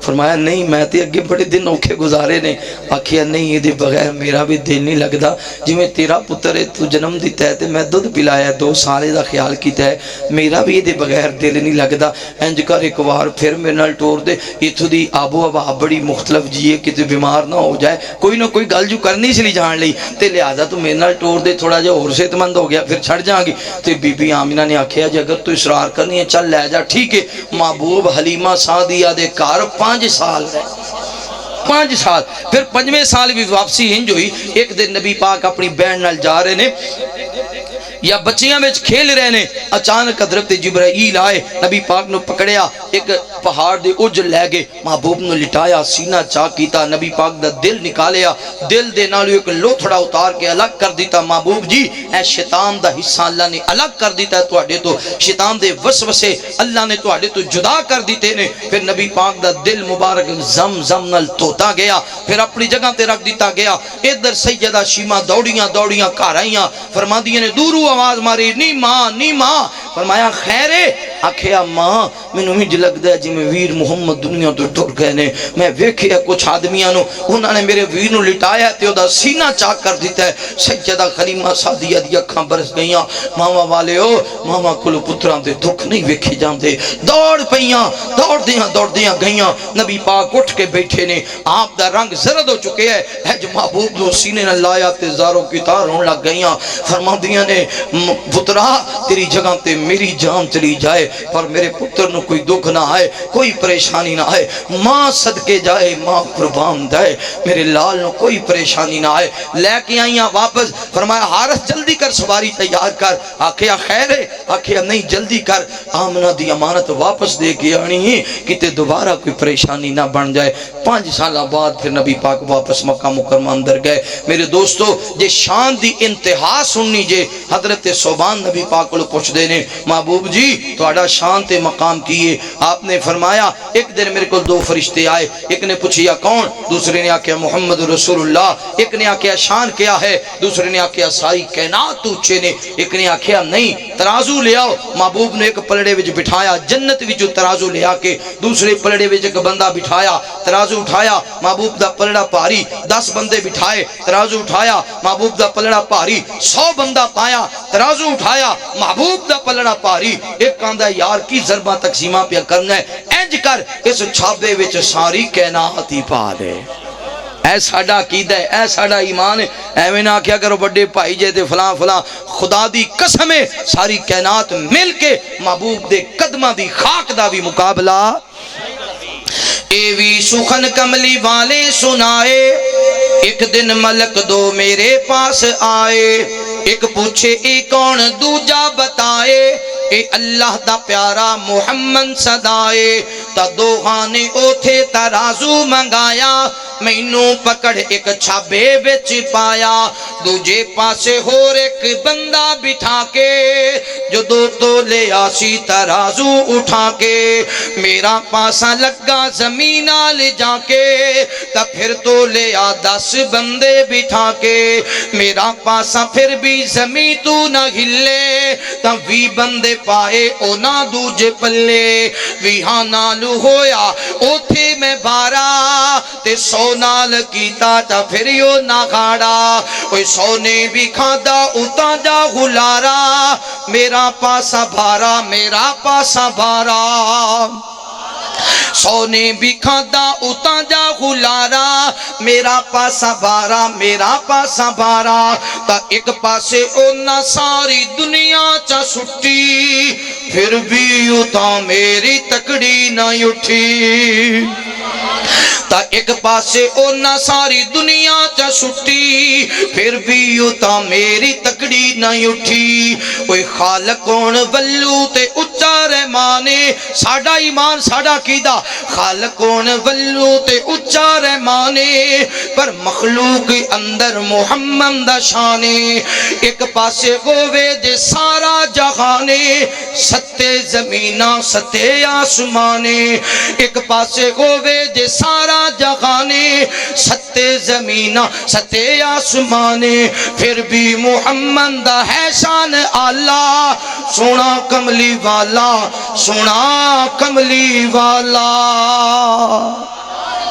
فرمایا نہیں میں تے اگے بڑے دن اوکھے گزارے نے آکھیا نہیں یہ دے بغیر میرا بھی دل نہیں لگدا جی میں تیرا پتر ہے تو جنم دیتا ہے تے میں دودھ پلایا 2 سال دا خیال کیتا ہے میرا بھی یہ دے بغیر دل نہیں لگدا انج کر ایک بار پھر میرے نال ٹور دے ایتھوں دی آب و ہوا بڑی مختلف جی ہے کہ تو بیمار نہ ہو جائے کوئی نہ کوئی گل جو کرنی سی جان لئی تے لہذا تو میرے نال ٹور دے تھوڑا جہا اور صحت مند ہو گیا پھر چھڑ جاں گی تے بی بی آمینہ نے آکھیا جے اگر تو اصرار کرنی ہے چل لے جا ٹھیک ہے محبوب حلیمہ سعدیہ دے گھر 5 سال رہے 5 سال پھر 5ویں سال بھی واپسی ہنج ہوئی ایک دن نبی پاک اپنی بہن نال جا رہے نے یا بچیاں میں کھیل رہے نے اچانک حضرت جبرائیل آئے نبی پاک نو پکڑیا ایک پہاڑ دے اجل لے گئے محبوب نو لٹایا سینہ چاک کیتا نبی پاک دا دل نکالیا دل دے نالو ایک لوتھڑا اتار کے الگ کر دیتا محبوب جی اے شیطان دا حصہ اللہ نے الگ کر دیتا ہے تواڈے تو شیطان دے وسوسے اللہ نے تواڈے تو جدا کر دیتے نے پھر نبی پاک دا دل مبارک زم زم نال توتا گیا پھر اپنی جگہ تے رکھ دیتا گیا ادھر سیدہ شیمہ دوڑیاں گھر آئیاں فرماندیاں نے دورو آواز ماری نی ماں فرمایا خیرے آکھیا ماں مینوں ہی لگدا ہے جی میں ویر محمد دنیا تو ٹر گئے نے میں ویکھیا کچھ آدمیاں نو انہاں نے میرے ویر نو لٹایا تے اودا سینہ چاک کر دیتا ہے سیدہ حلیمہ سعدیہ دی اکھاں برس گئیاں ماما والے او ماما کولو پتراں دے دکھ نہیں ویکھے جاندے دوڑ پیاں دوڑدیاں گئیاں نبی پاک اٹھ کے بیٹھے نے آپ دا رنگ زرد ہو چکے ہے حج محبوب نو سینے نہ لایا تے زاروں کی تار ہون لگ گئیاں فرماندیاں نے پترا تیری جگہ تے میری جان چلی جائے پر میرے پتر نو کوئی دکھ نہ آئے کوئی پریشانی نہ آئے ماں صدقے جائے ماں قربان دائے میرے لال نو کوئی پریشانی نہ آئے لے کے آئیاں واپس فرمایا حارث جلدی کر سواری تیار کر آکھیا خیر ہے آکھیا نہیں جلدی کر آمنہ دی امانت واپس دے کے آنی ہی کتے دوبارہ کوئی پریشانی نہ بن جائے 5 سال بعد پھر نبی پاک واپس مکہ مکرمہ اندر گئے میرے دوستو جے شان دی انتہا سننی جے حضرت صوبان نبی پاک کو پوچھ دینے محبوب جی تواڈا شان تے مقام کیے آپ نے فرمایا ایک دن میرے کو 2 فرشتے آئے ایک نے پوچھیا کون دوسرے نے آکھیا محمد رسول اللہ ایک نے آکھیا شان کیا ہے دوسرے نے آکھیا ساری کائنات اونچے نے ایک نے آکھیا نہیں ترازو لے آؤ محبوب نے ایک پلڑے وچ بٹھایا جنت وچ ترازو لے آ کے دوسرے پلڑے وچ ایک بندہ بٹھایا ترازو اٹھایا محبوب دا پلڑا بھاری 10 بندے بٹھائے ترازو اٹھایا محبوب دا پلڑا بھاری 100 بندہ پایا ترازو اٹھایا محبوب دا پلڑا بھاری ایک کہندا یار کی ضربہ تقسیمہ پہ کرنا ہے انج کر اس چھابے وچ ساری کائنات ہی پا دے اے ساڈا عقیدہ ہے اے ساڈا ایمان ہے ایویں نہ کیا کرو بڑے بھائی جے تے فلاں فلاں خدا دی قسم ہے ساری کائنات مل کے محبوب دے قدماں دی خاک دا بھی مقابلہ اے وی سخن کملی والے سنائے ایک دن ملک دو میرے پاس آئے ایک پوچھے اے کون دوجا بتائے اے اللہ دا پیارا محمد صدائے تا دوہاں نے اوتھے ترازو منگایا مینو پکڑ ایک چھابے وچ پایا دوجے پاسے ہور ایک بندہ بٹھا کے جو دو تولے آسی ترازو اٹھا کے میرا پاسا لگا زمین لے جا کے تا پھر تولے آ 10 بندے بٹھا کے میرا پاسا پھر بھی زمین تو نہ ہلے تا 20 بندے پائے او نہ دوجے پلے ویہاں نالو ہویا اوتھے میں بارا تے 100 نال کیتا تا پھر یو نہ کھاڑا اوہ 100 نے بھی کھادا اتا جا غلارا میرا پاسا بھارا میرا پاسا بھارا 100 نے بھی کھادا اتا جا غلارا میرا پاسا بھارا میرا پاسا بھارا تا ایک پاسے اونا ساری دنیا چا سٹی پھر بھی اتا میری تکڑی نہ اٹھی تا ایک پاسے اونا ساری دنیا چا سٹی پھر بھی اتا میری تکڑی نہ اٹھی اوہ خالقون ولو تے اچا رحمانے ساڑا ایمان ساڑا کیدا خالقون ولو تے اچا رحمانے پر مخلوق اندر محمد دا شانے ایک پاسے ہوئے دے سارا جہانے 7 زمینہ 7 آسمانے ایک پاسے ہوئے دے سارا جہانے 7 زمینہ 7 آسمانے پھر بھی محمد دا ہے شان اللہ سونا کملی والا سونا کملی والا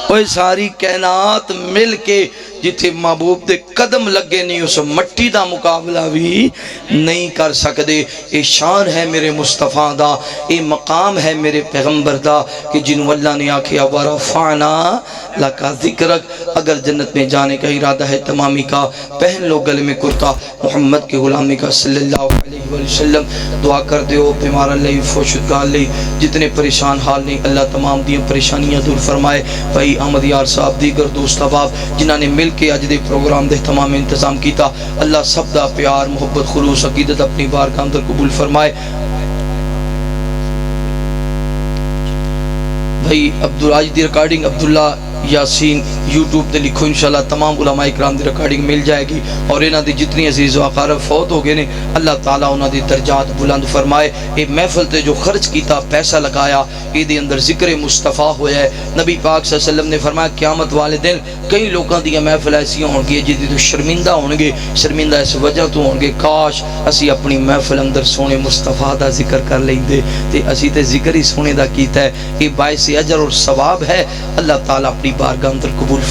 اوہ ساری کائنات مل کے جتھے محبوب دے قدم لگے نہیں اس مٹی دا مقابلہ بھی نہیں کر سکتے اے شان ہے میرے مصطفیٰ دا اے مقام ہے میرے پیغمبر دا کہ جنہوں اللہ نے آکھیا ورفعنا لکا ذکرک اگر جنت میں جانے کا ارادہ ہے تمامی کا پہن لو گلے میں کرتا محمد کے غلامی کا صلی اللہ علیہ وسلم دعا کر دیو بیمار اللہ فوشدگاہ اللہ جتنے پریشان حال نہیں اللہ تمام دیاں پریشانیاں دور فرمائے بھائی احمد یار صاحب دیگر دوست احباب جنہاں نے مل کے اج دے پروگرام دے تمام انتظام کیتا اللہ سب دا پیار محبت خلوص عقیدت اپنی بارگاہ اندر قبول فرمائے بھائی عبدالعاج دی ریکارڈنگ عبداللہ یاسین یوٹیوب تے لکھو انشاءاللہ تمام علماء اکرام دی ریکارڈنگ مل جائے گی اور انہاں دی جتنی عزیز و اقارب فوت ہو گئے نے اللہ تعالیٰ انہاں دی درجات بلند فرمائے اے محفل تے جو خرچ کیتا پیسہ لگایا اے دے اندر ذکر مصطفیٰ ہویا ہے نبی پاک صلی اللہ علیہ وسلم نے فرمایا قیامت والے دن کئی لوگاں دی محفل ایسی ہوں گی جدی تو شرمندہ ہوں گے شرمندہ اس وجہ تو ہوں گے کاش اسی اپنی محفل اندر سونے مصطفیٰ دا ذکر کر لیں دے تے اسی تے ذکر ہی سونے دا کیتا ہے یہ باعث اجر اور ثواب ہے اللہ تعالیٰ اپنی بارگاہ اندر قبول فرمائے